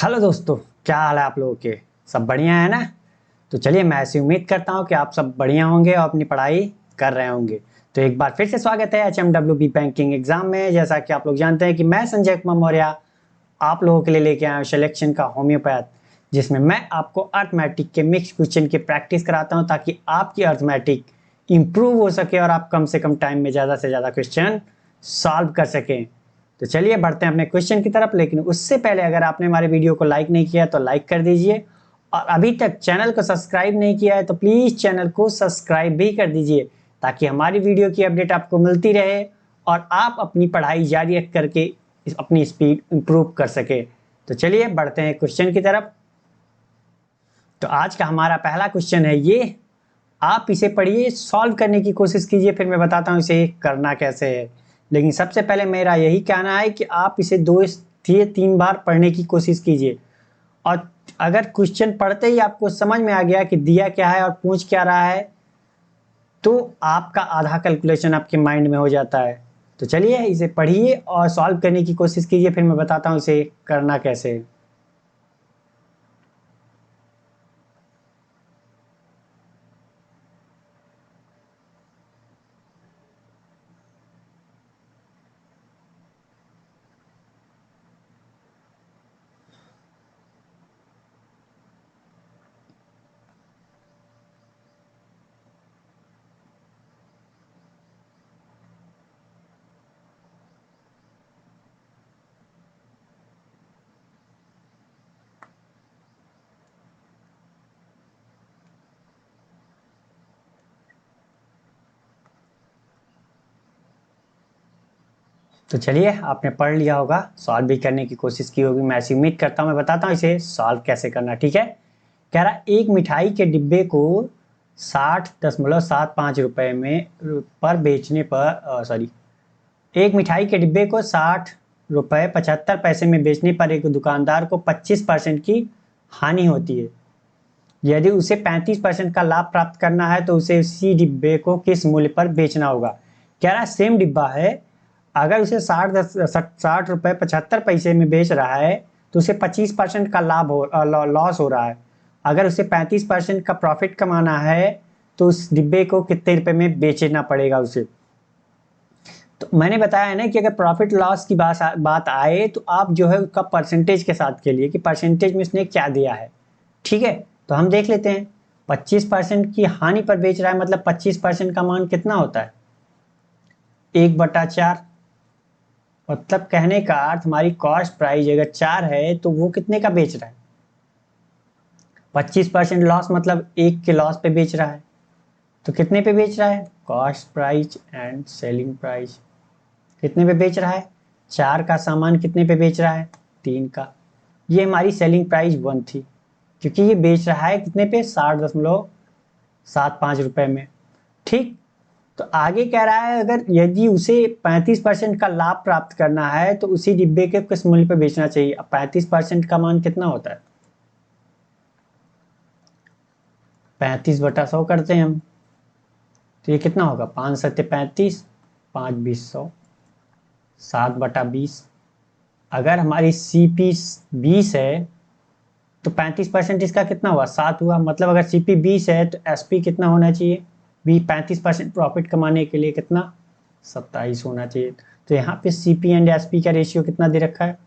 Hello दोस्तों, क्या हाल है आप लोगों के। सब बढ़िया है ना। तो चलिए, मैं ऐसी उम्मीद करता हूँ कि आप सब बढ़िया होंगे और अपनी पढ़ाई कर रहे होंगे। तो एक बार फिर से स्वागत है HMWB बैंकिंग एग्जाम में। जैसा कि आप लोग जानते हैं कि मैं संजय कुमार मौर्य आप लोगों के लिए लेके आया हूँ सिलेक्शन का होम्योपैथ, जिसमें मैं आपको अर्थमेटिक के मिक्स क्वेश्चन की प्रैक्टिस कराता हूँ ताकि आपकी अर्थमेटिक इंप्रूव हो सके और आप कम से कम टाइम में ज़्यादा से ज़्यादा क्वेश्चन सॉल्व कर सकें। तो चलिए बढ़ते हैं अपने क्वेश्चन की तरफ, लेकिन उससे पहले अगर आपने हमारे वीडियो को लाइक नहीं किया तो लाइक कर दीजिए, और अभी तक चैनल को सब्सक्राइब नहीं किया है तो प्लीज़ चैनल को सब्सक्राइब भी कर दीजिए ताकि हमारी वीडियो की अपडेट आपको मिलती रहे और आप अपनी पढ़ाई जारी रख करके अपनी स्पीड इंप्रूव कर सके। तो चलिए बढ़ते हैं क्वेश्चन की तरफ। तो आज का हमारा पहला क्वेश्चन है ये। आप इसे पढ़िए, सॉल्व करने की कोशिश कीजिए, फिर मैं बताता हूँ इसे करना कैसे है। लेकिन सबसे पहले मेरा यही कहना है कि आप इसे 2 से 3 बार पढ़ने की कोशिश कीजिए, और अगर क्वेश्चन पढ़ते ही आपको समझ में आ गया कि दिया क्या है और पूछ क्या रहा है तो आपका आधा कैलकुलेशन आपके माइंड में हो जाता है। तो चलिए इसे पढ़िए और सॉल्व करने की कोशिश कीजिए, फिर मैं बताता हूँ इसे करना कैसे है। तो चलिए, आपने पढ़ लिया होगा, सॉल्व भी करने की कोशिश की होगी, मैं ऐसी उम्मीद करता हूँ। मैं बताता हूँ इसे सॉल्व कैसे करना, ठीक है। कह रहा एक मिठाई के डिब्बे को 60.75 रुपए में पर बेचने पर सॉरी एक मिठाई के डिब्बे को 60 रुपए 75 पैसे में बेचने पर एक दुकानदार को 25% की हानि होती है। यदि उसे 35% का लाभ प्राप्त करना है तो उसे उसी डिब्बे को किस मूल्य पर बेचना होगा। कह रहा है सेम डिब्बा है, अगर उसे 60 रुपए 75 पैसे में बेच रहा है तो उसे 25% का लाभ लॉस हो रहा है। अगर उसे 35% का प्रॉफिट कमाना है तो उस डिब्बे को कितने रुपए में बेचना पड़ेगा उसे। तो मैंने बताया है ना कि अगर प्रॉफिट लॉस की बात आए तो आप जो है उसका परसेंटेज के साथ खेलिए कि परसेंटेज में उसने क्या दिया है, ठीक है। तो हम देख लेते हैं, 25% की हानि पर बेच रहा है मतलब 25% का मान कितना होता है, 1/4। मतलब कहने का अर्थ हमारी कॉस्ट प्राइस अगर 4 है तो वो कितने का बेच रहा है, 25% लॉस मतलब 1 के लॉस पे बेच रहा है। तो कितने पे बेच रहा है, cost price and selling price, कितने पे बेच रहा है, 4 का सामान कितने पे बेच रहा है, 3 का। ये हमारी सेलिंग प्राइस 1 थी, क्योंकि ये बेच रहा है कितने पे, 60.75 रुपए में, ठीक। तो आगे कह रहा है अगर यदि उसे 35% का लाभ प्राप्त करना है तो उसी डिब्बे के किस मूल्य पे बेचना चाहिए। अब 35% का मान कितना होता है, 35/100 करते हैं हम, तो ये कितना होगा, 5×7=35, 5×20=100, 7/20। अगर हमारी CP 20 है तो 35% इसका कितना हुआ, 7 हुआ। मतलब अगर CP 20 है तो SP कितना होना चाहिए, 35% प्रॉफिट कमाने के लिए कितना, 27 होना चाहिए। तो यहाँ पे CP एंड SP का रेशियो कितना दे रखा है,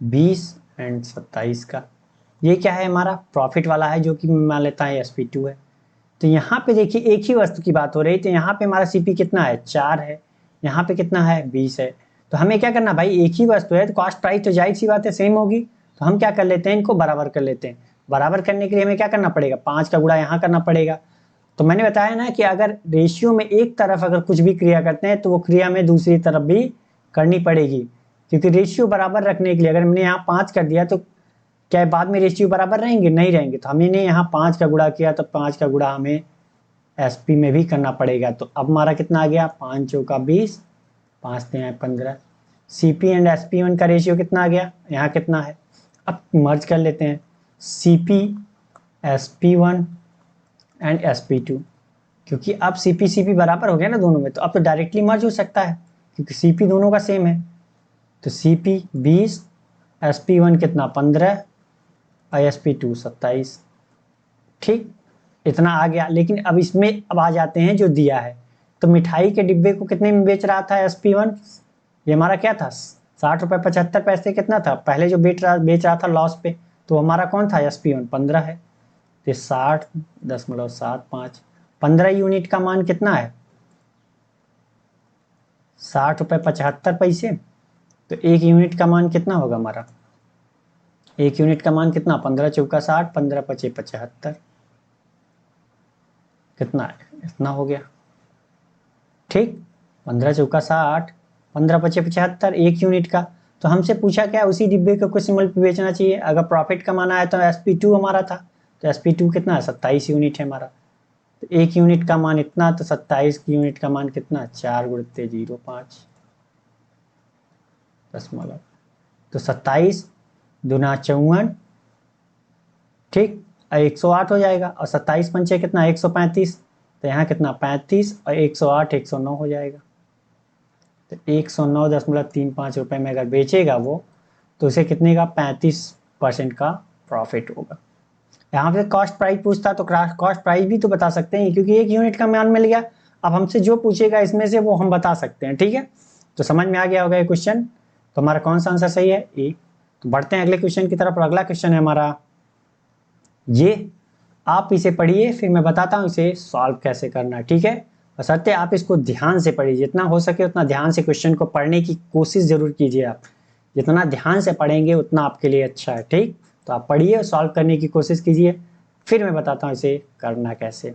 20 एंड 27 का। ये क्या है, हमारा प्रॉफिट वाला है जो कि मान लेता है SP2 है। तो यहाँ पे देखिए एक ही वस्तु की बात हो रही, तो यहाँ पे हमारा CP कितना है, 4 है, यहाँ पे कितना है, 20 है। तो हमें क्या करना भाई, एक ही वस्तु है तो कॉस्ट प्राइस तो जाहिर सी बात है सेम होगी। तो हम क्या कर लेते हैं, इनको बराबर कर लेते हैं। बराबर करने के लिए हमें क्या करना पड़ेगा, 5 का गुणा यहाँ करना पड़ेगा। तो मैंने बताया ना कि अगर रेशियो में एक तरफ अगर कुछ भी क्रिया करते हैं तो वो क्रिया में दूसरी तरफ भी करनी पड़ेगी, क्योंकि रेशियो बराबर रखने के लिए अगर हमने यहाँ 5 कर दिया तो क्या बाद में रेशियो बराबर रहेंगे, नहीं रहेंगे। तो हमने यहाँ 5 का गुणा किया तो 5 का गुणा हमें SP में भी करना पड़ेगा। तो अब हमारा कितना आ गया, 5×4=20, 5×3=15। CP एंड SP1 का रेशियो कितना आ गया, यहाँ कितना है। अब मर्ज कर लेते हैं, CP SP1 एंड SP2, क्योंकि अब CP बराबर हो गया ना दोनों में, तो अब तो डायरेक्टली मर्ज हो सकता है क्योंकि CP दोनों का सेम है। तो CP 20 SP1 कितना 15 और SP2 27। ठीक, इतना आ गया। लेकिन अब इसमें अब आ जाते हैं जो दिया है। तो मिठाई के डिब्बे को कितने में बेच रहा था SP1? ये हमारा क्या था, 60 रुपये 75 पैसे। कितना था पहले जो बेच रहा था लॉस पे, तो हमारा कौन था SP1 15 है। तो 60.75 15 यूनिट का मान कितना है 60 रुपये 75 पैसे। तो एक यूनिट का मान कितना होगा हमारा, एक यूनिट का मान कितना 15 चौका 60 15 पचे 75, कितना है इतना हो गया। ठीक, 15 चौका 60 15 पचे 75 एक यूनिट का। तो हमसे पूछा क्या उसी डिब्बे को कुछ सिंबल पे बेचना चाहिए। अगर प्रॉफिट कमाना है तो SP2 हमारा था, तो SP2 कितना है 27 यूनिट है हमारा। तो एक यूनिट का मान इतना, तो 27 यूनिट का मान कितना 4 गुणित 0.5 दशमलव। तो 27 दूना 54, ठीक, और 108 हो जाएगा। और 27 पंचे कितना 135, तो यहाँ कितना 35 और 108 109 हो जाएगा। तो 109.35 रुपये में अगर बेचेगा वो, तो उसे कितने का 35% का प्रॉफिट होगा। यहाँ पे कॉस्ट प्राइस पूछता तो कॉस्ट प्राइस भी तो बता सकते हैं, क्योंकि एक यूनिट का मान मिल गया। अब हमसे जो पूछेगा इसमें से वो हम बता सकते हैं। ठीक है, तो समझ में आ गया होगा ये क्वेश्चन। तो हमारा कौन सा आंसर सही है ए। तो बढ़ते हैं अगले क्वेश्चन की तरफ। और अगला क्वेश्चन है हमारा ये, आप इसे पढ़िए फिर मैं बताता हूँ इसे सॉल्व कैसे करना है। ठीक है, बशर्ते आप इसको ध्यान से पढ़िए, जितना हो सके उतना ध्यान से क्वेश्चन को पढ़ने की कोशिश जरूर कीजिए। आप जितना ध्यान से पढ़ेंगे उतना आपके लिए अच्छा है। ठीक, तो आप पढ़िए और सॉल्व करने की कोशिश कीजिए, फिर मैं बताता हूँ इसे करना कैसे।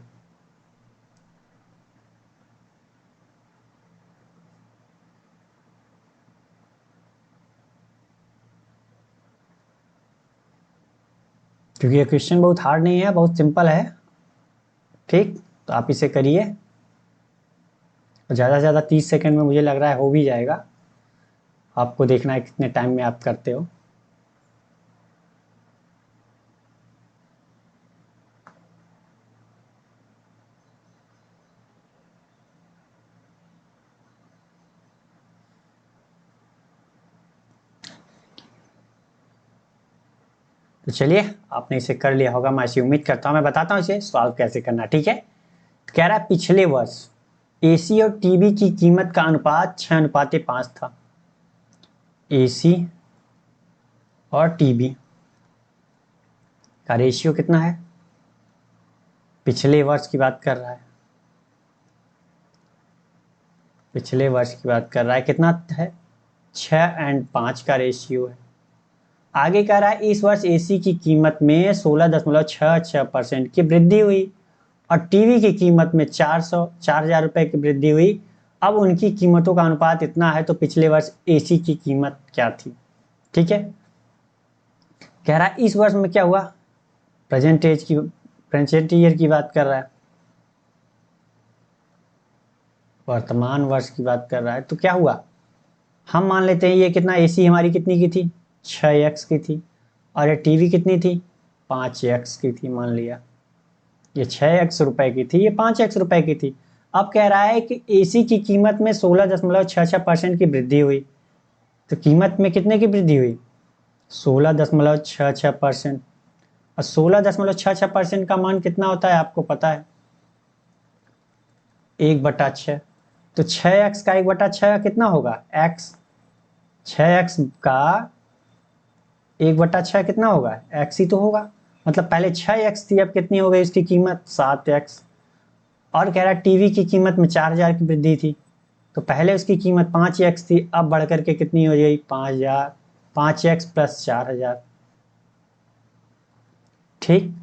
क्योंकि ये क्वेश्चन बहुत हार्ड नहीं है, बहुत सिंपल है। ठीक, तो आप इसे करिए, ज़्यादा से ज़्यादा 30 सेकंड में मुझे लग रहा है हो भी जाएगा। आपको देखना है कितने टाइम में आप करते हो। तो चलिए, आपने इसे कर लिया होगा, मैं ऐसी उम्मीद करता हूँ। मैं बताता हूँ इसे सॉल्व कैसे करना। ठीक है, कह रहा है पिछले वर्ष AC और TV की कीमत का अनुपात 6:5 था। AC और TV का रेशियो कितना है, पिछले वर्ष की बात कर रहा है, पिछले वर्ष की बात कर रहा है। कितना है 6:5 का रेशियो है। आगे कह रहा है इस वर्ष AC की कीमत में 16.66% की वृद्धि हुई और टीवी की कीमत में 4,000 रुपए की वृद्धि हुई। अब उनकी कीमतों का अनुपात इतना है, तो पिछले वर्ष AC की कीमत क्या थी। ठीक है, कह रहा है इस वर्ष में क्या हुआ, प्रेजेंट ईयर की बात कर रहा है, वर्तमान वर्ष की बात कर रहा है। तो क्या हुआ, हम मान लेते हैं ये कितना AC हमारी कितनी की थी 6x की थी, और ये TV कितनी थी 5x की थी। मान लिया ये 6x रुपए की थी, ये 5x रुपए की थी। अब कह रहा है कि AC की कीमत में 16.66% की वृद्धि हुई। तो कीमत में कितने की वृद्धि हुई 16.66%। और 16.66% का मान कितना होता है आपको पता है 1/6। तो 6x का 1/6 कितना होगा x, 6x का 1/6 कितना होगा x ही तो होगा। मतलब पहले 6x थी, अब कितनी हो गई इसकी कीमत 7x। और कह रहा है टीवी की कीमत में 4,000 की वृद्धि थी। तो पहले उसकी कीमत 5x थी, अब बढ़ करके कितनी हो गई 5,000, 5x प्लस 4,000। ठीक,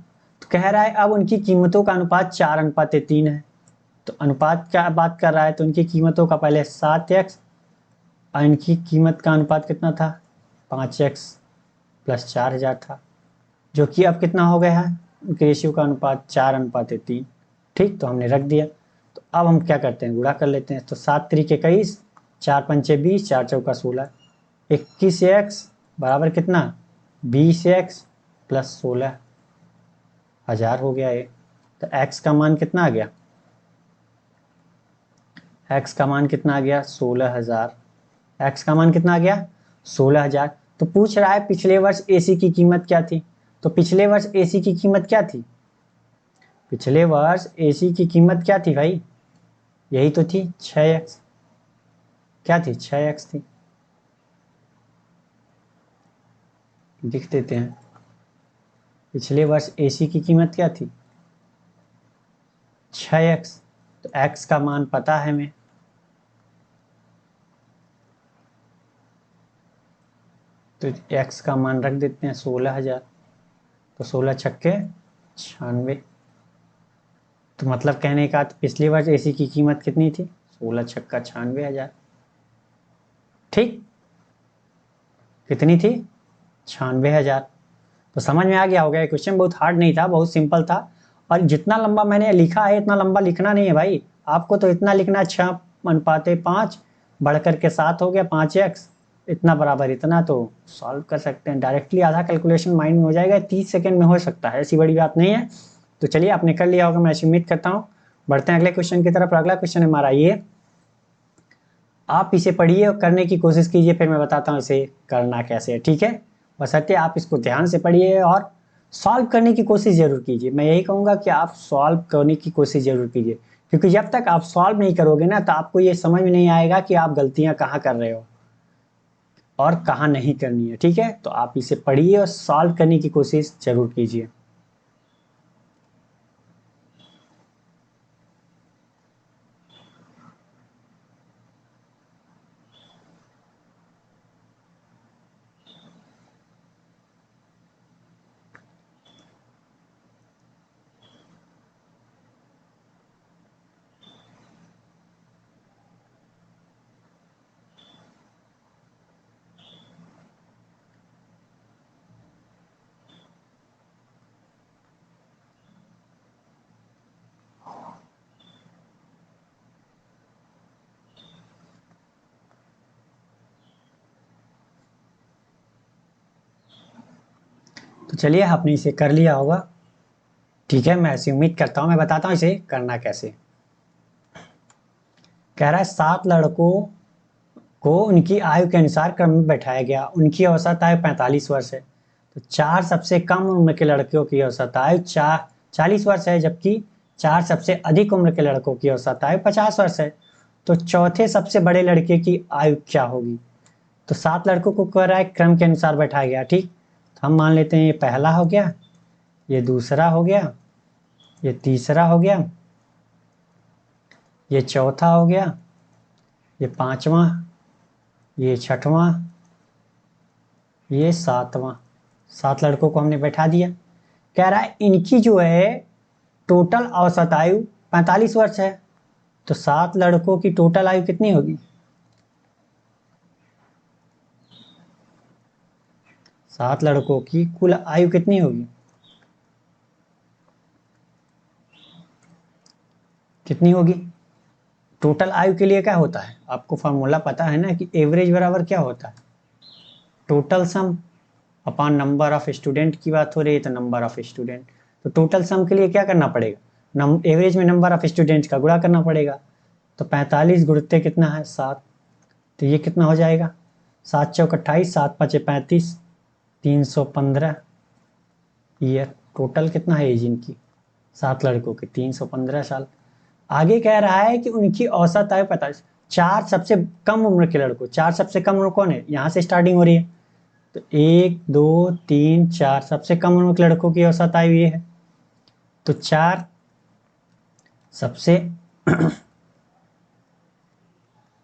तो कह रहा है अब उनकी कीमतों का अनुपात 4:3 है। तो अनुपात क्या बात कर रहा है, तो उनकी कीमतों का पहले 7x और इनकी कीमत का अनुपात कितना था 5x प्लस 4,000 था, जो कि अब कितना हो गया है उनके रेशियो का अनुपात 4:3। ठीक, तो हमने रख दिया। तो अब हम क्या करते हैं गुणा कर लेते हैं। तो 7 तरीके 21, 4 पंचे 20, 4 चौका 16, 21x बराबर कितना 20x प्लस 16,000 हो गया ये। तो x का मान कितना आ गया, x का मान कितना आ गया 16,000। x का मान कितना आ गया 16,000। तो पूछ रहा है पिछले वर्ष एसी की कीमत क्या थी। तो पिछले वर्ष एसी की कीमत क्या थी, पिछले वर्ष एसी की कीमत क्या थी भाई, यही तो थी 6x, क्या थी 6x थी, लिख देते हैं। पिछले वर्ष एसी की कीमत क्या थी 6x, तो x का मान पता है हमें, तो x का मान रख देते हैं 16,000, तो 16 छक्के 96। तो मतलब कहने का पिछले वर्ष एसी की कीमत कितनी थी, 16 छक्का 96,000। ठीक, कितनी थी 96,000। तो समझ में आ गया होगा, क्वेश्चन बहुत हार्ड नहीं था, बहुत सिंपल था। और जितना लंबा मैंने लिखा है इतना लंबा लिखना नहीं है भाई, आपको तो इतना लिखना है 6:5 बढ़कर के 7 हो गया 5x, इतना बराबर इतना, तो सॉल्व कर सकते हैं डायरेक्टली, आधा कैलकुलेशन माइंड में हो जाएगा, 30 सेकंड में हो सकता है, ऐसी बड़ी बात नहीं है। तो चलिए आपने कर लिया होगा, मैं ऐसी उम्मीद करता हूँ। बढ़ते हैं अगले क्वेश्चन की तरफ। अगला क्वेश्चन हमारा ये, आप इसे पढ़िए और करने की कोशिश कीजिए, फिर मैं बताता हूँ इसे करना कैसे है, ठीक है। बशर्ते आप इसको ध्यान से पढ़िए और सॉल्व करने की कोशिश जरूर कीजिए। मैं यही कहूँगा कि आप सॉल्व करने की कोशिश जरूर कीजिए, क्योंकि जब तक आप सॉल्व नहीं करोगे ना, तो आपको ये समझ में नहीं आएगा कि आप गलतियाँ कहाँ कर रहे हो और कहाँ नहीं करनी है, ठीक है। तो आप इसे पढ़िए और सॉल्व करने की कोशिश जरूर कीजिए। तो चलिए आपने इसे कर लिया होगा, ठीक है। मैं ऐसी उम्मीद करता हूँ, मैं बताता हूँ इसे करना कैसे। कह रहा है 7 लड़कों को उनकी आयु के अनुसार क्रम में बैठाया गया, उनकी औसत आयु 45 वर्ष है। तो 4 सबसे कम उम्र के लड़कियों की औसत आयु 40 वर्ष है, जबकि 4 सबसे अधिक उम्र के लड़कों की औसत आयु 50 वर्ष है। तो चौथे सबसे बड़े लड़के की आयु क्या होगी। तो 7 लड़कों को कह रहा है क्रम के अनुसार बैठाया गया, ठीक। तो हम मान लेते हैं ये पहला हो गया, ये दूसरा हो गया, ये तीसरा हो गया, ये चौथा हो गया, ये पांचवा, ये छठवां, ये सातवां। 7 लड़कों को हमने बैठा दिया। कह रहा है इनकी जो है टोटल औसत आयु 45 वर्ष है। तो 7 लड़कों की टोटल आयु कितनी होगी, 7 लड़कों की कुल आयु कितनी होगी, कितनी होगी। टोटल आयु के लिए क्या होता है, आपको फॉर्मूला पता है ना, कि एवरेज बराबर क्या होता है, total sum upon number of student की बात हो रही है, तो नंबर ऑफ स्टूडेंट। तो टोटल सम के लिए क्या करना पड़ेगा, एवरेज में नंबर ऑफ स्टूडेंट का गुणा करना पड़ेगा। तो 45 गुणते कितना है 7, तो ये कितना हो जाएगा 7 चौक 28, 7 5 35, 315 ईयर। टोटल कितना है एज इनकी 7 लड़कों की 315 साल। आगे कह रहा है कि उनकी औसत आयु 45। 4 सबसे कम उम्र के लड़कों, 4 सबसे कम उम्र कौन है, यहाँ से स्टार्टिंग हो रही है। तो 1 2 3 4 सबसे कम उम्र के लड़कों की औसत आयु ये है। तो 4 सबसे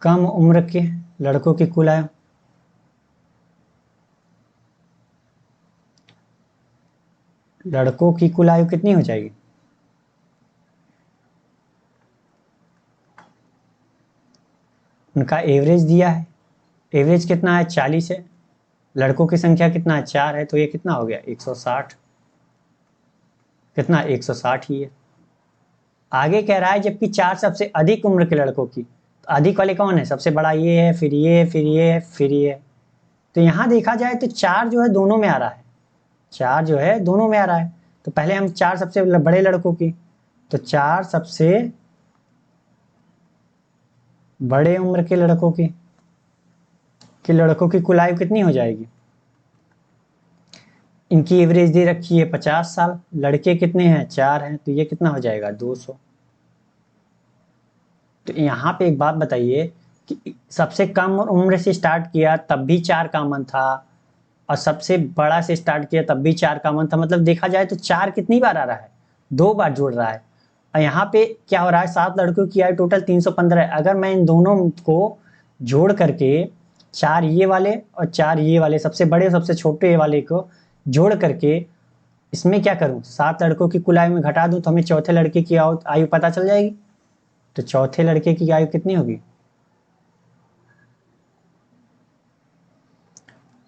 कम उम्र के लड़कों की कुल आयु, लड़कों की कुल आयु कितनी हो जाएगी, उनका एवरेज दिया है, एवरेज कितना है 40 है, लड़कों की संख्या कितना है 4 है, तो ये कितना हो गया 160, कितना 160 ही है। आगे कह रहा है जबकि 4 सबसे अधिक उम्र के लड़कों की, तो अधिक वाले कौन है, सबसे बड़ा ये है, फिर ये, फिर ये, फिर ये। तो यहाँ देखा जाए तो 4 जो है दोनों में आ रहा है, 4 जो है दोनों में आ रहा है। तो पहले हम 4 सबसे बड़े लड़कों की, तो 4 सबसे बड़े उम्र के लड़कों की, कि लड़कों की कुल आयु कितनी हो जाएगी, इनकी एवरेज दे रखी है 50 साल, लड़के कितने हैं 4 हैं, तो ये कितना हो जाएगा 200। तो यहाँ पे एक बात बताइए कि सबसे कम उम्र से स्टार्ट किया तब भी 4 कॉमन था, और सबसे बड़ा से स्टार्ट किया तब भी 4 कॉमन था, मतलब देखा जाए तो 4 कितनी बार आ रहा है, 2 बार जुड़ रहा है। और यहाँ पे क्या हो रहा है, 7 लड़कों की आयु टोटल 315 है। अगर मैं इन दोनों को जोड़ करके 4 ये वाले और 4 ये वाले, सबसे बड़े और सबसे छोटे वाले को जोड़ करके इसमें क्या करूं, 7 लड़कों की कुल आयु में घटा दूं, तो हमें चौथे लड़के की आयु पता चल जाएगी। तो चौथे लड़के की आयु कितनी होगी,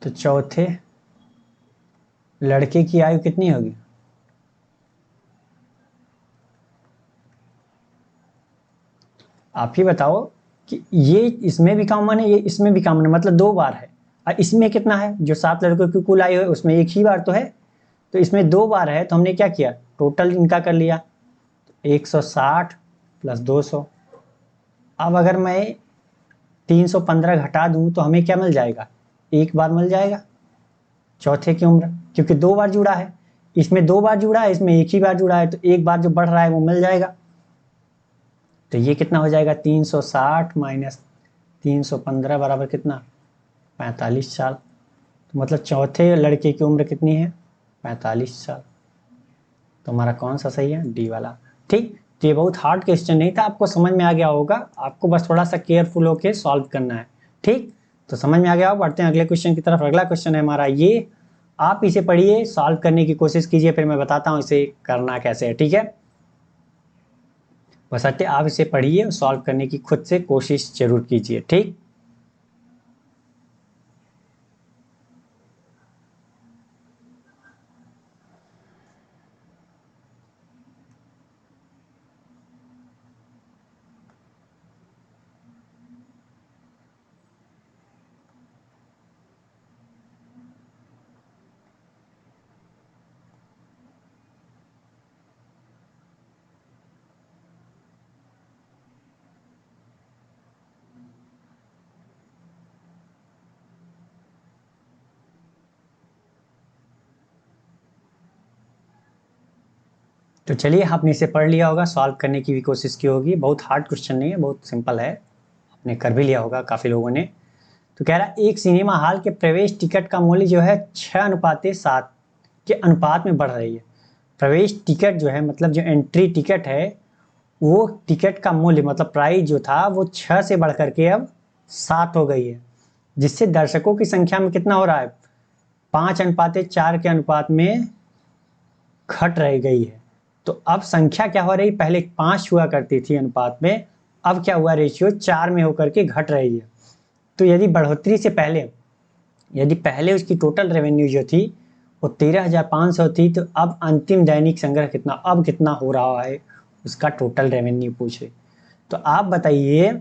तो चौथे लड़के की आयु कितनी होगी, आप ही बताओ। कि ये इसमें भी कॉमन है, ये इसमें भी कॉमन है, मतलब 2 बार है। और इसमें कितना है, जो 7 लड़कों की कुल आयु है उसमें एक ही बार तो है, तो इसमें 2 बार है, तो हमने क्या किया, टोटल इनका कर लिया 160 प्लस 200। अब अगर मैं 315 घटा दूं तो हमें क्या मिल जाएगा, एक बार मिल जाएगा चौथे की उम्र, क्योंकि 2 बार जुड़ा है, इसमें 2 बार जुड़ा है, इसमें एक ही बार जुड़ा है, तो एक बार जो बढ़ रहा है वो मिल जाएगा। तो ये कितना हो जाएगा, 360 माइनस 315 बराबर कितना, 45 साल। तो मतलब चौथे लड़के की उम्र कितनी है, 45 साल। तो हमारा कौन सा सही है, डी वाला। ठीक, तो ये बहुत हार्ड क्वेश्चन नहीं था, आपको समझ में आ गया होगा, आपको बस थोड़ा सा केयरफुल होके सॉल्व करना है। ठीक, तो समझ में आ गया, बढ़ते हैं अगले क्वेश्चन की तरफ। अगला क्वेश्चन है हमारा ये, आप इसे पढ़िए, सॉल्व करने की कोशिश कीजिए, फिर मैं बताता हूँ इसे करना कैसे है। ठीक है, बशर्ते आप इसे पढ़िए और सॉल्व करने की खुद से कोशिश जरूर कीजिए। ठीक, तो चलिए, आपने इसे पढ़ लिया होगा, सॉल्व करने की भी कोशिश की होगी, बहुत हार्ड क्वेश्चन नहीं है, बहुत सिंपल है, आपने कर भी लिया होगा काफ़ी लोगों ने। तो कह रहा है एक सिनेमा हॉल के प्रवेश टिकट का मूल्य जो है 6:7 के अनुपात में बढ़ रही है। प्रवेश टिकट जो है, मतलब जो एंट्री टिकट है, वो टिकट का मूल्य मतलब प्राइस जो था वो 6 से बढ़ करके अब 7 हो गई है, जिससे दर्शकों की संख्या में कितना हो रहा है, 5:4 के अनुपात में घट रह गई है। तो अब संख्या क्या हो रही, पहले 5 हुआ करती थी अनुपात में, अब क्या हुआ, रेशियो 4 में होकर के घट रही है। तो यदि बढ़ोतरी से पहले, यदि पहले उसकी टोटल रेवेन्यू जो थी वो 13,500 थी, तो अब अंतिम दैनिक संग्रह कितना, अब कितना हो रहा है, उसका टोटल रेवेन्यू पूछे। तो आप बताइए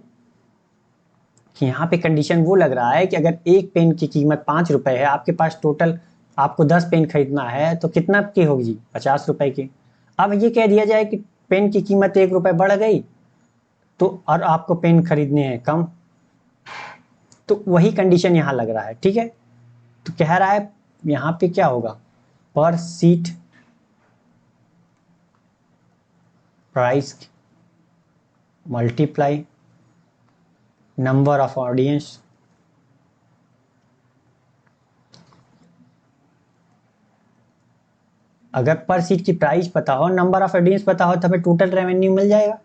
कि यहाँ पे कंडीशन वो लग रहा है कि अगर एक पेन की कीमत 5 रुपए है, आपके पास टोटल आपको 10 पेन खरीदना है, तो कितना की होगी, 50 रुपए की। अब ये कह दिया जाए कि पेन की कीमत 1 रुपए बढ़ गई, तो और आपको पेन खरीदने हैं कम, तो वही कंडीशन यहाँ लग रहा है। ठीक है, तो कह रहा है यहाँ पे क्या होगा, पर seat price multiply number of audience, अगर पर सीट की प्राइस पता हो, नंबर ऑफ ऑडियंस पता हो, तो हमें टोटल रेवेन्यू मिल जाएगा,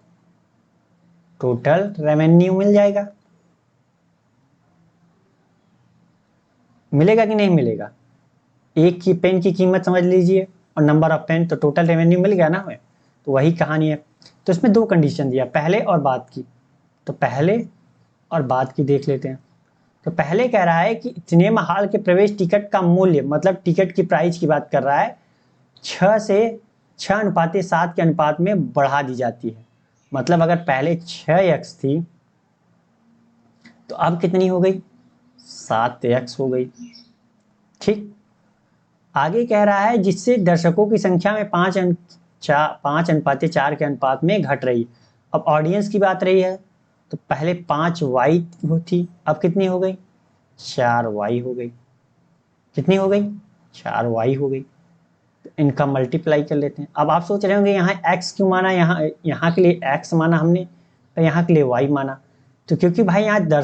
टोटल रेवेन्यू मिल जाएगा, मिलेगा कि नहीं मिलेगा। एक की पेन की कीमत समझ लीजिए और नंबर ऑफ पेन, तो टोटल रेवेन्यू मिल गया ना हमें, तो वही कहानी है। तो इसमें 2 कंडीशन दिया, पहले और बाद की, तो पहले और बाद की देख लेते हैं। तो पहले कह रहा है कि सिनेमा हॉल के प्रवेश टिकट का मूल्य, मतलब टिकट की प्राइस की बात कर रहा है, 6 से 6:7 के अनुपात में बढ़ा दी जाती है। मतलब अगर पहले 6x थी, तो अब कितनी हो गई, 7x हो गई। ठीक, आगे कह रहा है जिससे दर्शकों की संख्या में 5:4 के अनुपात में घट रही। अब ऑडियंस की बात रही है, तो पहले 5y थी, अब कितनी हो गई, 4y हो गई। कितनी हो गई, 4y हो गई। तो इनका मल्टीप्लाई कर लेते हैं। अब आप सोच रहे होंगे यहाँ x क्यों माना, यहाँ के लिए x माना हमने और यहाँ के लिए y माना। तो क्योंकि भाई यहाँ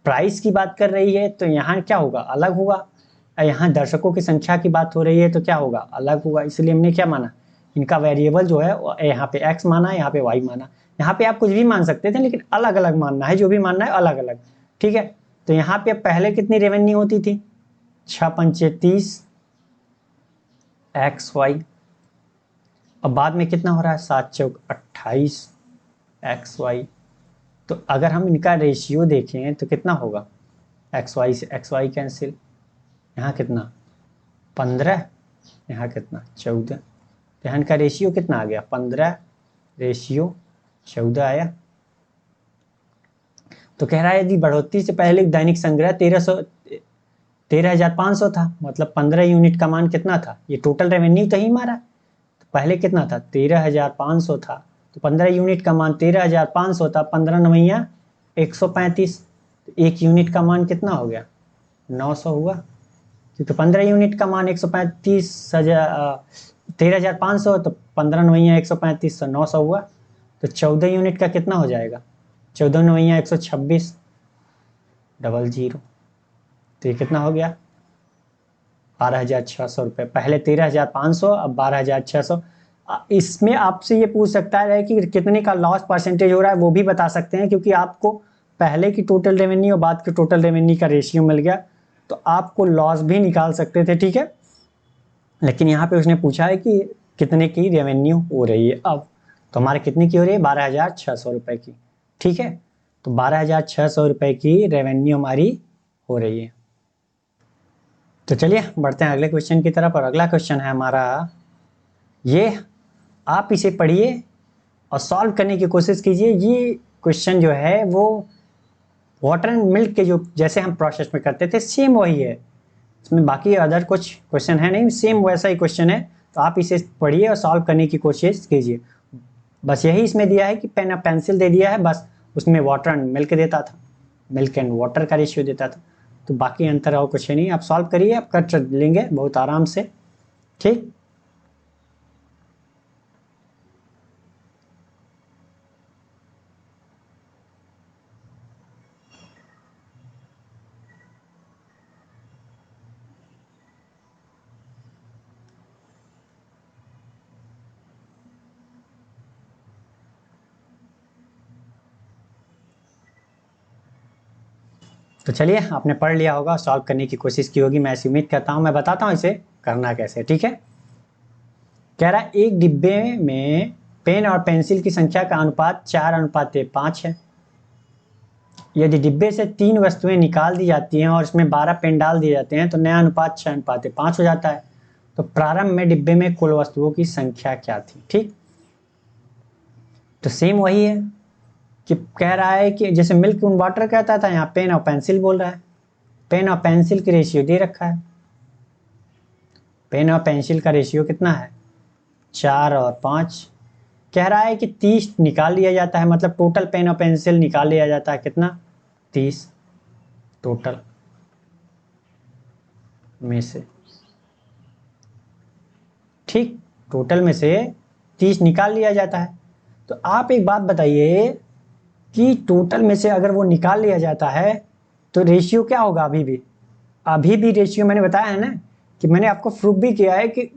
प्राइस की बात कर रही है तो यहाँ क्या होगा, अलग होगा। और यहाँ दर्शकों की संख्या की बात हो रही है तो क्या होगा, अलग होगा। इसलिए हमने क्या माना, इनका वेरिएबल जो है यहाँ पे x माना, यहाँ पे y माना। यहाँ पे आप कुछ भी मान सकते थे लेकिन अलग अलग मानना है, जो भी मानना है अलग अलग, ठीक है। तो यहाँ पे पहले कितनी रेवेन्यू होती थी, 6 पंचे 30 XY। अब बाद में कितना हो रहा है, 7 चौक 28 XY। तो अगर हम इनका रेशियो देखें तो कितना होगा, XY से XY कैंसिल, यहाँ कितना 15, यहाँ कितना 14। तो यहाँ इनका रेशियो कितना आ गया, 15/14 आया। तो कह रहा है यदि बढ़ोतरी से पहले दैनिक संग्रह 13,500 था, मतलब 15 यूनिट का मान कितना था, ये टोटल रेवेन्यू तो ही मारा। तो पहले कितना था, 13,500 था, तो 15 यूनिट का मान 13,500 था, 15 नवैया 135। तो एक यूनिट का मान कितना हो गया, 900 हुआ। क्योंकि 15 यूनिट का मान 13,500, तो 15 नवैया 135 तो 900 हुआ। तो 14 यूनिट का कितना हो जाएगा, 14 नवैया 126 00। तो ये कितना हो गया, 12,600 रुपये। पहले 13,500, अब 12,600। इसमें आपसे ये पूछ सकता है कि कितने का लॉस परसेंटेज हो रहा है, वो भी बता सकते हैं, क्योंकि आपको पहले की टोटल रेवेन्यू और बाद के टोटल रेवेन्यू का रेशियो मिल गया तो आपको लॉस भी निकाल सकते थे, ठीक है। लेकिन यहाँ पे उसने पूछा है कि कितने की रेवेन्यू हो रही है। अब तो हमारे कितने की हो रही है, 12,600 रुपये की, ठीक है। तो 12,600 रुपये की रेवेन्यू हमारी हो रही है। तो चलिए बढ़ते हैं अगले क्वेश्चन की तरफ। और अगला क्वेश्चन है हमारा ये, आप इसे पढ़िए और सॉल्व करने की कोशिश कीजिए। ये क्वेश्चन जो है वो वाटर एंड मिल्क के जो जैसे हम प्रोसेस में करते थे सेम वही है, इसमें बाकी अदर कुछ क्वेश्चन है नहीं, सेम वैसा ही क्वेश्चन है। तो आप इसे पढ़िए और सॉल्व करने की कोशिश कीजिए। बस यही इसमें दिया है कि पेन और पेंसिल दे दिया है, बस उसमें वाटर एंड मिल्क देता था, मिल्क एंड वाटर का रेशियो देता था। तो बाकी अंतर और कुछ नहीं, आप सॉल्व करिए, आप कर लेंगे बहुत आराम से, ठीक। तो चलिए आपने पढ़ लिया होगा, सॉल्व करने की कोशिश की होगी, मैं ऐसी उम्मीद करता हूँ। मैं बताता हूँ इसे करना कैसे, ठीक है। कह रहा है एक डिब्बे में पेन और पेंसिल की संख्या का अनुपात 4:5 है। यदि डिब्बे से 3 वस्तुएं निकाल दी जाती हैं और इसमें 12 पेन डाल दिए जाते हैं तो नया अनुपात 6:5 हो जाता है। तो प्रारंभ में डिब्बे में कुल वस्तुओं की संख्या क्या थी, ठीक। तो सेम वही है कि कह रहा है कि जैसे मिल्क एंड वाटर कहता था, यहाँ पेन और पेंसिल बोल रहा है। पेन और पेंसिल की रेशियो दे रखा है, पेन और पेंसिल का रेशियो कितना है, 4 और 5। कह रहा है कि 30 निकाल लिया जाता है, मतलब टोटल पेन और पेंसिल निकाल लिया जाता है कितना, 30 टोटल में से, ठीक। टोटल में से 30 निकाल लिया जाता है। तो आप एक बात बताइए कि टोटल में से अगर वो निकाल लिया जाता है तो रेशियो क्या होगा, अभी भी रेशियो मैंने बताया है ना, कि मैंने आपको प्रूफ भी किया है कि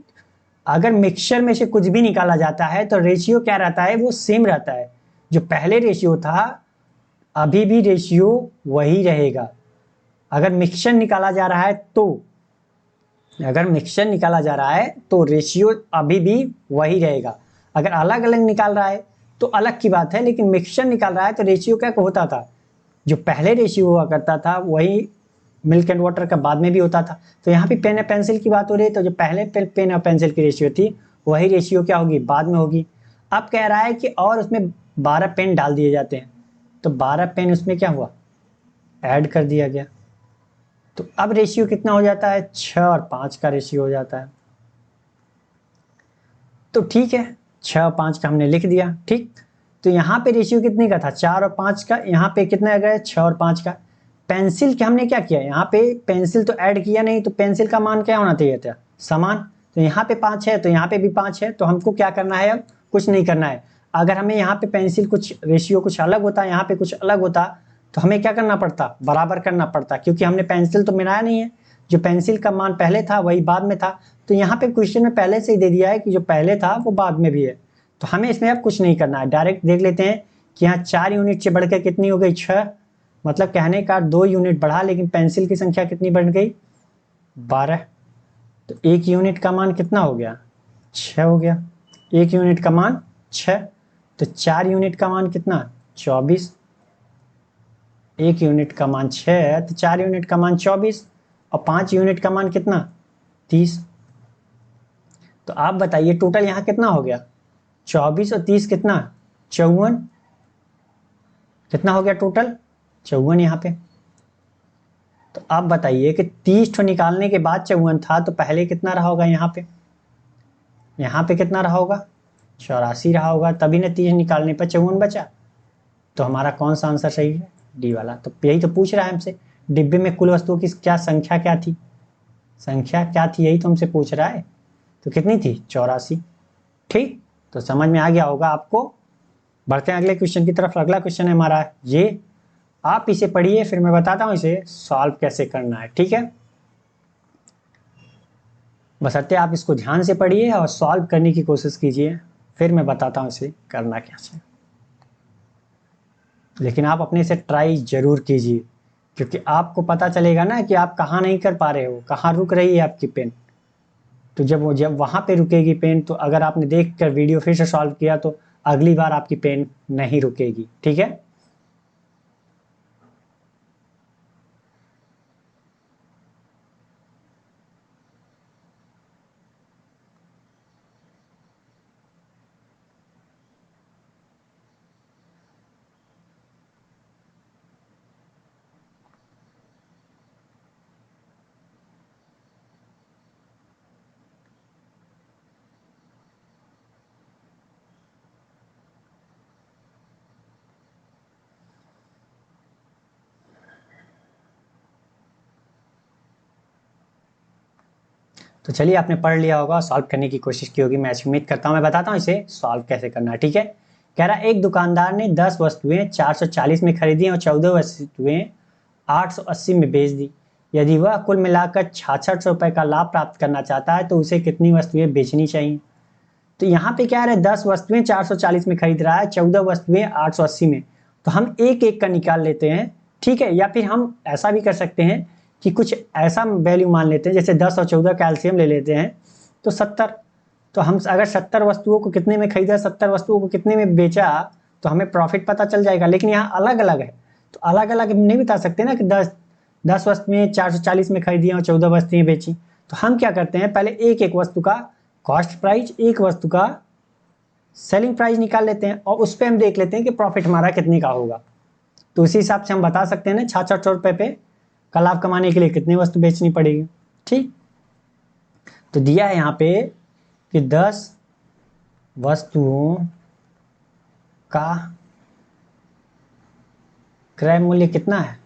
अगर मिक्सचर में से कुछ भी निकाला जाता है तो रेशियो क्या रहता है, वो सेम रहता है। जो पहले रेशियो था अभी भी रेशियो वही रहेगा। अगर मिक्सचर निकाला जा रहा है तो रेशियो अभी भी वही रहेगा। अगर अलग अलग निकाल रहा है तो अलग की बात है, लेकिन मिक्सचर निकाल रहा है तो रेशियो क्या होता था, जो पहले रेशियो हुआ करता था वही मिल्क एंड वाटर का बाद में भी होता था। तो यहाँ पे पेन और पेंसिल की बात हो रही है, तो जो पहले पेन और पेंसिल की रेशियो थी वही रेशियो क्या होगी, बाद में होगी। अब कह रहा है कि और उसमें 12 पेन डाल दिए जाते हैं, तो 12 पेन उसमें क्या हुआ, ऐड कर दिया गया। तो अब रेशियो कितना हो जाता है, 6 और 5 का रेशियो हो जाता है। तो ठीक है, 6 और 5 का हमने लिख दिया, ठीक। तो यहाँ पे रेशियो कितने का था, 4 और 5 का, यहाँ पे कितना आ गया, 6 और 5 का। पेंसिल के हमने क्या किया, यहाँ पे पेंसिल तो ऐड किया नहीं, तो पेंसिल का मान क्या होना चाहिए था, समान। तो यहाँ पे 5 है तो यहाँ पे भी 5 है, तो हमको क्या करना है, अब कुछ नहीं करना है। अगर हमें यहाँ पे पेंसिल कुछ रेशियो कुछ अलग होता, यहाँ पे कुछ अलग होता, तो हमें क्या करना पड़ता, बराबर करना पड़ता, क्योंकि हमने पेंसिल तो मिलाया नहीं है। जो पेंसिल का मान पहले था वही बाद में था। तो यहाँ पे क्वेश्चन में पहले से ही दे दिया है कि जो पहले था वो बाद में भी है, तो हमें इसमें अब कुछ नहीं करना है। डायरेक्ट देख लेते हैं कि यहाँ 4 यूनिट से बढ़कर कितनी हो गई, 6। मतलब कहने का 2 यूनिट बढ़ा, लेकिन पेंसिल की संख्या कितनी बढ़ गई, 12। तो 1 यूनिट का मान कितना हो गया, 6 हो गया। 1 यूनिट का मान 6, तो 4 यूनिट का मान कितना, 24। 1 यूनिट का मान 6 है तो 4 यूनिट का मान 24, और 5 यूनिट का मान कितना, 30। तो आप बताइए टोटल यहाँ कितना हो गया, 24 और 30 कितना, 54। कितना हो गया टोटल, 54 यहाँ पे। तो आप बताइए कि 30 ठो निकालने के बाद 54 था, तो पहले कितना रहा होगा यहाँ पे, यहाँ पे कितना रहा होगा, 84 रहा होगा, तभी ना 30 निकालने पर 54 बचा। तो हमारा कौन सा आंसर सही है, डी वाला। तो यही तो पूछ रहा है हमसे, डिब्बे में कुल वस्तुओं की क्या संख्या क्या थी, संख्या क्या थी, यही तो हमसे पूछ रहा है। तो कितनी थी, 84। ठीक, तो समझ में आ गया होगा आपको। बढ़ते हैं अगले क्वेश्चन की तरफ। अगला क्वेश्चन है हमारा ये, आप इसे पढ़िए, फिर मैं बताता हूँ इसे सॉल्व कैसे करना है, ठीक है। बशर्ते आप इसको ध्यान से पढ़िए और सॉल्व करने की कोशिश कीजिए, फिर मैं बताता हूँ इसे करना कैसे। लेकिन आप अपने से ट्राई जरूर कीजिए, क्योंकि आपको पता चलेगा ना कि आप कहाँ नहीं कर पा रहे हो, कहाँ रुक रही है आपकी पेन। तो जब वहाँ पे रुकेगी पेन, तो अगर आपने देख कर वीडियो फिर से सॉल्व किया, तो अगली बार आपकी पेन नहीं रुकेगी, ठीक है। तो चलिए, आपने पढ़ लिया होगा, सॉल्व करने की कोशिश की होगी, मैं उम्मीद करता हूँ। मैं बताता हूँ इसे सॉल्व कैसे करना है, ठीक है। कह रहा एक दुकानदार ने 10 वस्तुएं 440 में खरीदी और 14 वस्तुएं 880 में बेच दी। यदि वह कुल मिलाकर 6600 रुपये का लाभ प्राप्त करना चाहता है, तो उसे कितनी वस्तुएं बेचनी चाहिए। तो यहाँ पे क्या है, 10 वस्तुएं 440 में खरीद रहा है, 14 वस्तुएं 880 में। तो हम एक एक का निकाल लेते हैं, ठीक है। या फिर हम ऐसा भी कर सकते हैं कि कुछ ऐसा वैल्यू मान लेते हैं, जैसे 10 और 14 कैल्शियम ले लेते हैं, तो 70। तो हम अगर 70 वस्तुओं को कितने में खरीदा, 70 वस्तुओं को कितने में बेचा, तो हमें प्रॉफिट पता चल जाएगा। लेकिन यहाँ अलग अलग है, तो अलग अलग नहीं बता सकते ना कि 10 वस्तुएं 440 में खरीदी और 14 वस्तुएं बेची। तो हम क्या करते हैं, पहले एक एक वस्तु का कॉस्ट प्राइस, एक वस्तु का सेलिंग प्राइस निकाल लेते हैं, और उस पर हम देख लेते हैं कि प्रॉफिट हमारा कितने का होगा। तो उसी हिसाब से हम बता सकते हैं ना 6600 रुपये पे का लाभ कमाने के लिए कितनी वस्तु बेचनी पड़ेगी, ठीक। तो दिया है यहाँ पे कि 10 वस्तुओं का क्रय मूल्य कितना है,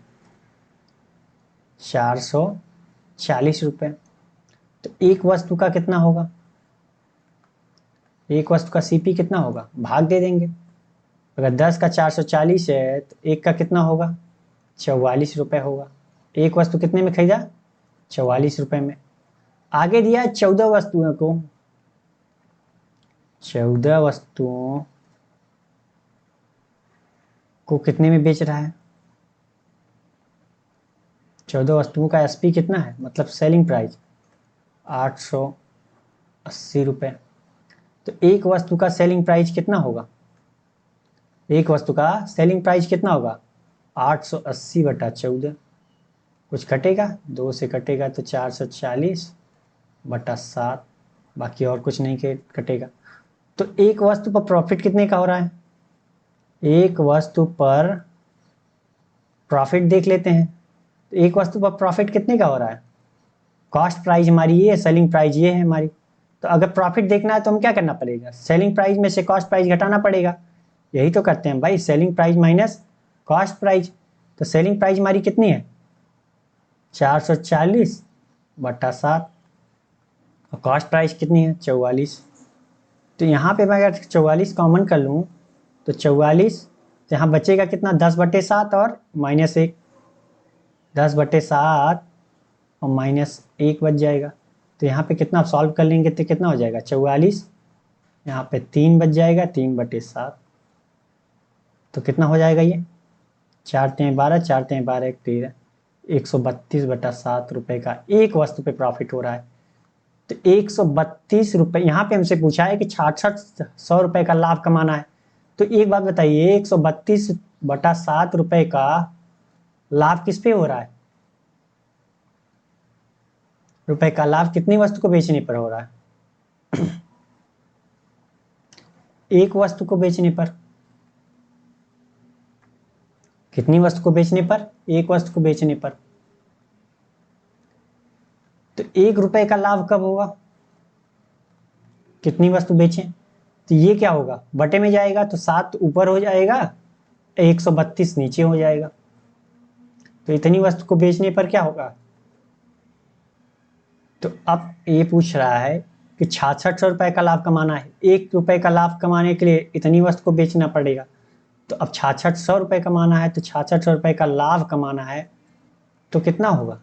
440 रुपये। तो एक वस्तु का कितना होगा, एक वस्तु का सीपी कितना होगा, भाग दे देंगे। अगर 10 का 440 है तो एक का कितना होगा, 44 रुपये होगा। एक वस्तु कितने में खरीदा, 44 रुपये में। आगे दिया है 14 वस्तुओं को, 14 वस्तुओं को कितने में बेच रहा है। 14 वस्तुओं का एसपी कितना है, मतलब सेलिंग प्राइस 880 रुपये। तो एक वस्तु का सेलिंग प्राइस कितना होगा, एक वस्तु का सेलिंग प्राइस कितना होगा, 880 बटा 14। कुछ कटेगा, 2 से कटेगा तो 440 बटा 7, बाकी और कुछ नहीं कटेगा। तो एक वस्तु पर प्रॉफिट कितने का हो रहा है, एक वस्तु पर प्रॉफिट देख लेते हैं। तो एक वस्तु पर प्रॉफिट कितने का हो रहा है, कॉस्ट प्राइस हमारी ये है, सेलिंग प्राइस ये है हमारी। तो अगर प्रॉफिट देखना है तो हम क्या करना पड़ेगा, सेलिंग प्राइस में से कॉस्ट प्राइस घटाना पड़ेगा। यही तो करते हैं भाई, selling price minus cost price. तो सेलिंग प्राइस हमारी कितनी है, 440/7 और कॉस्ट प्राइस कितनी है 44। तो यहाँ पे मैं अगर 44 कॉमन कर लूँ तो 44, तो यहाँ बचेगा कितना 10/7 और -1, 10/7 और -1 बच जाएगा। तो यहाँ पे कितना सॉल्व कर लेंगे तो कितना हो जाएगा 44, यहाँ पे 3 बच जाएगा 3/7। तो कितना हो जाएगा ये 4×3=12, 4×3=12, 13, 132/7 रुपये का एक वस्तु पे प्रॉफिट हो रहा है। तो 132 रुपये, यहाँ पे हमसे पूछा है कि 6600 रुपये का लाभ कमाना है। तो एक बात बताइए, 132/7 रुपये का लाभ किस पे हो रहा है? रुपए का लाभ कितनी वस्तु को बेचने पर हो रहा है? एक वस्तु को बेचने पर। कितनी वस्तु को बेचने पर? एक वस्तु को बेचने पर। तो 1 रुपए का लाभ कब होगा? कितनी वस्तु बेचें? तो ये क्या होगा, बटे में जाएगा तो 7 ऊपर हो जाएगा, 132 नीचे हो जाएगा। तो इतनी वस्तु को बेचने पर क्या होगा? तो अब ये पूछ रहा है कि 6600 रुपये का लाभ कमाना है, 1 रुपए का लाभ कमाने के लिए इतनी वस्तु को बेचना पड़ेगा। तो अब 6600 रुपये कमाना है, तो 6600 रुपये का लाभ कमाना है तो कितना होगा?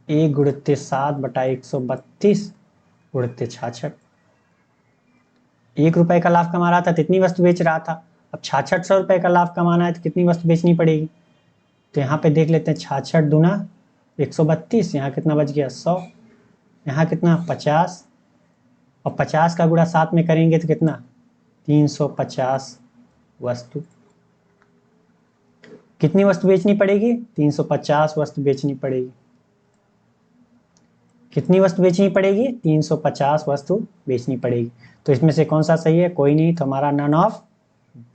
1×7/132 × 1 रुपए का लाभ कमा रहा था, कितनी वस्तु बेच रहा था? अब 6600 रुपये का लाभ कमाना है तो कितनी वस्तु बेचनी पड़ेगी? तो यहाँ पे देख लेते हैं, 66 दूना 132, यहाँ कितना बच गया 100, यहाँ कितना 50, और 50 का गुणा 7 में करेंगे तो कितना 350 वस्तु। कितनी वस्तु बेचनी पड़ेगी? 350 वस्तु बेचनी पड़ेगी। कितनी वस्तु बेचनी पड़ेगी? 350 वस्तु बेचनी पड़ेगी। तो इसमें से कौन सा सही है? कोई नहीं, तो हमारा नन ऑफ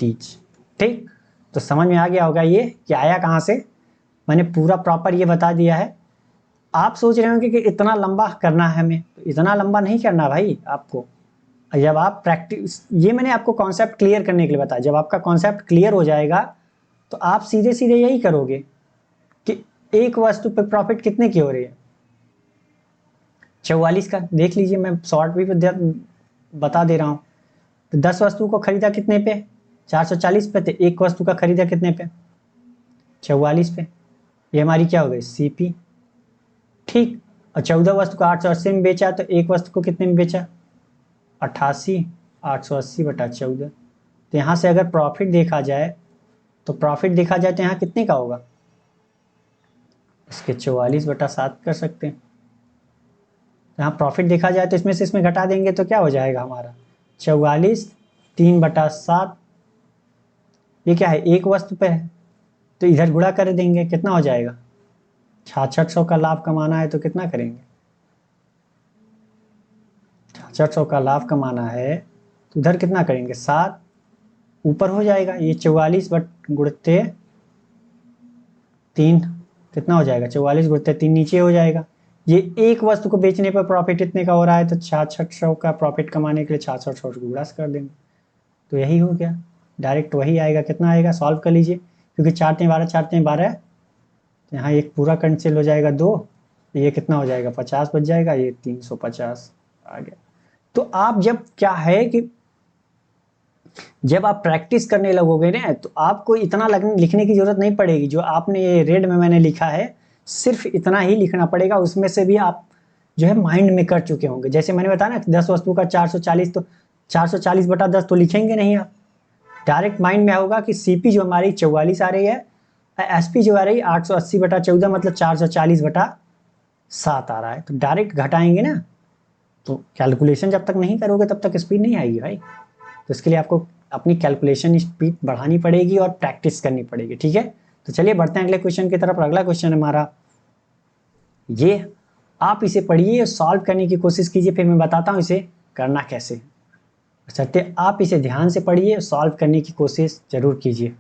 दीज। ठीक, तो समझ में आ गया होगा ये कि आया कहाँ से। मैंने पूरा प्रॉपर ये बता दिया है। आप सोच रहे होंगे कि इतना लंबा करना है हमें, तो इतना लंबा नहीं करना भाई आपको। जब आप प्रैक्टिस, ये मैंने आपको कॉन्सेप्ट क्लियर करने के लिए बताया, जब आपका कॉन्सेप्ट क्लियर हो जाएगा तो आप सीधे सीधे यही करोगे कि एक वस्तु पे प्रॉफिट कितने की हो रही है? 44 का। देख लीजिए, मैं शॉर्ट भी बता दे रहा हूँ। तो 10 वस्तु को खरीदा कितने पे? 440 पे। तो एक वस्तु का खरीदा कितने पे? 44 पे। ये हमारी क्या हो गई? सीपी। ठीक, और 14 वस्तु को 880 में बेचा, तो एक वस्तु को कितने में बेचा? 88, 880/14। तो यहाँ से अगर प्रॉफिट देखा जाए तो यहाँ कितने का होगा? इसके 44/7 कर सकते हैं। यहाँ प्रॉफिट देखा जाए तो इसमें से इसमें घटा देंगे तो क्या हो जाएगा हमारा? 44 3/7। ये क्या है? एक वस्तु पे है, तो इधर गुणा कर देंगे, कितना हो जाएगा? 6600 का लाभ कमाना है तो कितना करेंगे? 6600 का लाभ कमाना है तो इधर कितना करेंगे? 7 ऊपर हो जाएगा, ये 44/3 कितना हो जाएगा? 44/3 नीचे हो जाएगा। ये एक वस्तु को बेचने पर प्रॉफिट इतने का हो रहा है, तो 6600 का प्रॉफिट कमाने के लिए 6600 को गुणा कर देंगे, तो यही हो गया। डायरेक्ट वही आएगा। कितना आएगा? सॉल्व कर लीजिए, क्योंकि 4×3=12, 4×3=12, यहाँ एक पूरा कैंसिल हो जाएगा 2, ये कितना हो जाएगा? 50 बच जाएगा, ये 350 आ गया। तो आप जब क्या है कि जब आप प्रैक्टिस करने लगोगे ना, तो आपको इतना लिखने की जरूरत नहीं पड़ेगी। जो आपने ये रेड में मैंने लिखा है, सिर्फ इतना ही लिखना पड़ेगा। उसमें से भी आप जो है माइंड में कर चुके होंगे। जैसे मैंने बताया ना, 10 वस्तु का 440, तो 440/10 तो लिखेंगे नहीं आप। डायरेक्ट माइंड में होगा कि सीपी जो हमारी 44 आ रही है, एसपी जो आ रही है 880/14, मतलब 440/7 आ रहा है। तो डायरेक्ट घटाएंगे ना, तो कैलकुलेशन जब तक नहीं करोगे तब तक स्पीड नहीं आएगी भाई। तो इसके लिए आपको अपनी कैलकुलेशन स्पीड बढ़ानी पड़ेगी और प्रैक्टिस करनी पड़ेगी। ठीक है, तो चलिए बढ़ते हैं अगले क्वेश्चन की तरफ। अगला क्वेश्चन हमारा ये, आप इसे पढ़िए, सॉल्व करने की कोशिश कीजिए, फिर मैं बताता हूँ इसे करना कैसे। सत्य, आप इसे ध्यान से पढ़िए, सॉल्व करने की कोशिश जरूर कीजिए।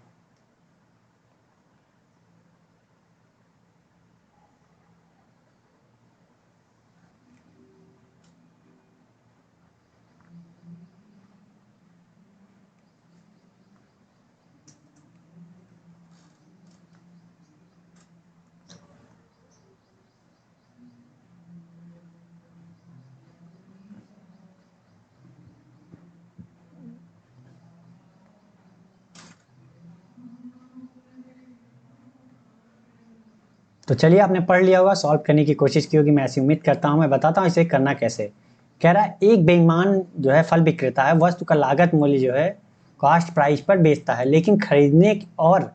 तो चलिए, आपने पढ़ लिया होगा, सॉल्व करने की कोशिश की होगी, मैं ऐसी उम्मीद करता हूँ। मैं बताता हूँ इसे करना कैसे। कह रहा है एक बेईमान जो है फल विक्रेता है, वस्तु का लागत मूल्य जो है कॉस्ट प्राइस पर बेचता है, लेकिन खरीदने और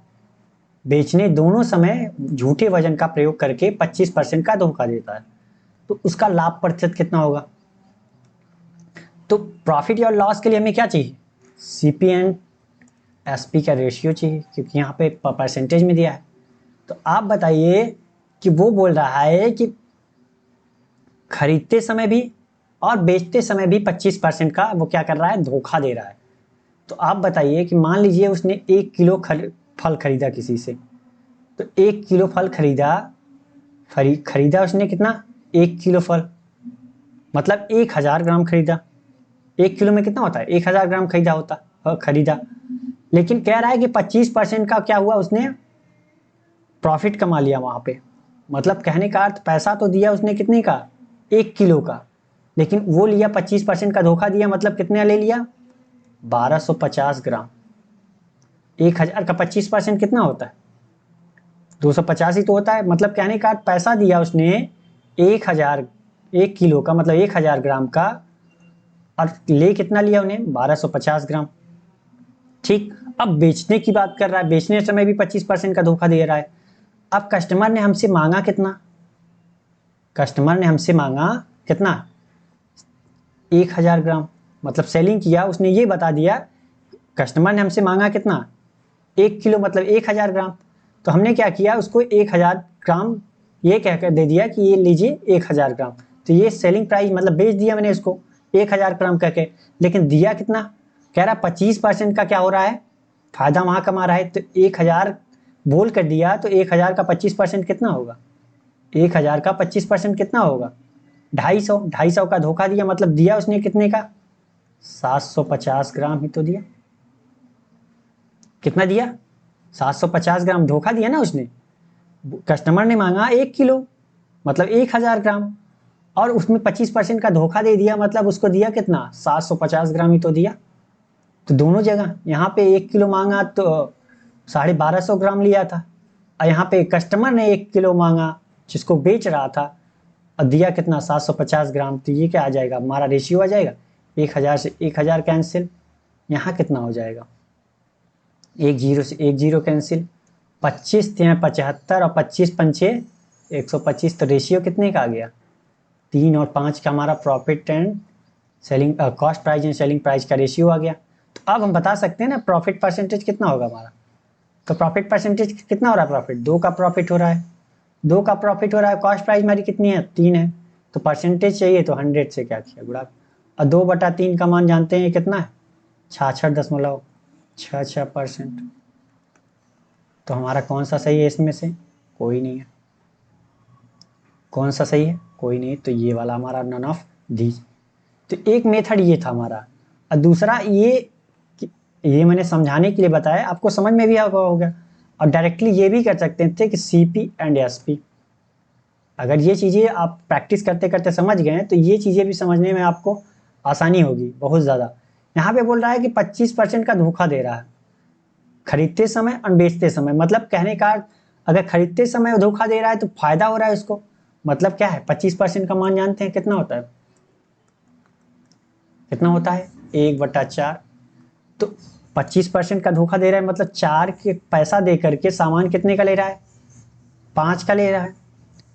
बेचने दोनों समय झूठे वजन का प्रयोग करके 25% का धोखा देता है। तो उसका लाभ प्रतिशत कितना होगा? तो प्रॉफिट या लॉस के लिए हमें क्या चाहिए? सीपी एंड एसपी का रेशियो चाहिए, क्योंकि यहाँ पे परसेंटेज में दिया है। तो आप बताइए कि वो बोल रहा है कि खरीदते समय भी और बेचते समय भी 25% का वो क्या कर रहा है? धोखा दे रहा है। तो आप बताइए कि मान लीजिए उसने 1 किलो फल खरीदा किसी से, तो 1 किलो फल खरीदा उसने कितना? 1 किलो फल, मतलब 1000 ग्राम खरीदा। 1 किलो में कितना होता है? 1000 ग्राम खरीदा। लेकिन कह रहा है कि 25% का क्या हुआ? उसने प्रॉफिट कमा लिया वहां पे। मतलब कहने का अर्थ, पैसा तो दिया उसने कितने का? 1 किलो का, लेकिन वो लिया 25% का धोखा दिया। मतलब कितने ले लिया? 1250 ग्राम। 1000 का 25% कितना होता है? 250 ही तो होता है। मतलब कहने का अर्थ, पैसा दिया उसने 1 किलो का, मतलब 1000 ग्राम का, और ले कितना लिया उन्हें? 1250 ग्राम। ठीक। अब बेचने की बात कर रहा है, बेचने समय भी 25% का धोखा दे रहा है। अब कस्टमर ने हमसे मांगा कितना? कस्टमर ने हमसे मांगा कितना? 1000 ग्राम। मतलब सेलिंग किया उसने, ये बता दिया। कस्टमर ने हमसे मांगा कितना? 1 किलो, मतलब 1000 ग्राम। तो हमने क्या किया? उसको 1000 ग्राम ये कहकर दे दिया कि ये लीजिए 1000 ग्राम। तो ये सेलिंग प्राइस, मतलब बेच दिया मैंने इसको 1000 ग्राम कहके। लेकिन दिया कितना? कह रहा 25% का क्या हो रहा है? फायदा वहां कमा रहा है। तो 1000 बोल कर दिया, तो 1000 का 25% कितना होगा? 1000 का 25% कितना होगा? 250। 250 का धोखा दिया, मतलब दिया उसने कितने का? 750 ग्राम ही तो दिया। कितना दिया? 750 ग्राम धोखा दिया ना उसने। कस्टमर ने मांगा 1 किलो, मतलब 1000 ग्राम, और उसमें 25% का धोखा दे दिया, मतलब उसको दिया कितना? 750 ग्राम ही तो दिया। तो दोनों जगह, यहाँ पे 1 किलो मांगा तो 1250 ग्राम लिया था, और यहाँ पे कस्टमर ने 1 किलो मांगा जिसको बेच रहा था, और दिया कितना? 750 ग्राम। तो ये क्या आ जाएगा? हमारा रेशियो आ जाएगा। 1000 से 1000 कैंसिल। यहाँ कितना हो जाएगा? 1 जीरो से 1 जीरो कैंसिल। 25 तियाँ 75, और 25 पंचे 125। तो रेशियो कितने का आ गया? 3 और 5 का हमारा profit and selling, cost price and selling price का रेशियो आ गया। तो अब हम बता सकते हैं ना प्रॉफिट परसेंटेज कितना होगा हमारा। तो प्रॉफिट परसेंटेज कितना हो रहा है? प्रॉफिट 2 का प्रॉफिट हो रहा है। 2 का प्रॉफिट हो रहा है। कॉस्ट प्राइस हमारी कितनी है? 3 है। तो परसेंटेज चाहिए, तो 100 से क्या किया? गुणा। और 2/3 का मान जानते हैं कितना है? 66.66%। तो हमारा कौन सा सही है इसमें से? कोई नहीं है। कौन सा सही है? कोई नहीं। तो ये वाला हमारा नन ऑफ दीज। तो एक मेथड ये था हमारा, और दूसरा ये मैंने समझाने के लिए बताया, आपको समझ में भी आ होगा। और डायरेक्टली ये भी कर सकते थे कि सीपी एंड एसपी। अगर ये चीज़ें आप प्रैक्टिस करते करते समझ गए हैं, तो ये चीज़ें भी समझने में आपको आसानी होगी बहुत ज़्यादा। यहाँ पे बोल रहा है कि 25% का धोखा दे रहा है खरीदते समय और बेचते समय। मतलब कहने का अगर खरीदते समय धोखा दे रहा है तो फायदा हो रहा है उसको। मतलब क्या है? 25% का मान जानते हैं कितना होता है? कितना होता है? 1/4। तो 25% का धोखा दे रहा है, मतलब 4 के पैसा दे करके सामान कितने का ले रहा है? 5 का ले रहा है।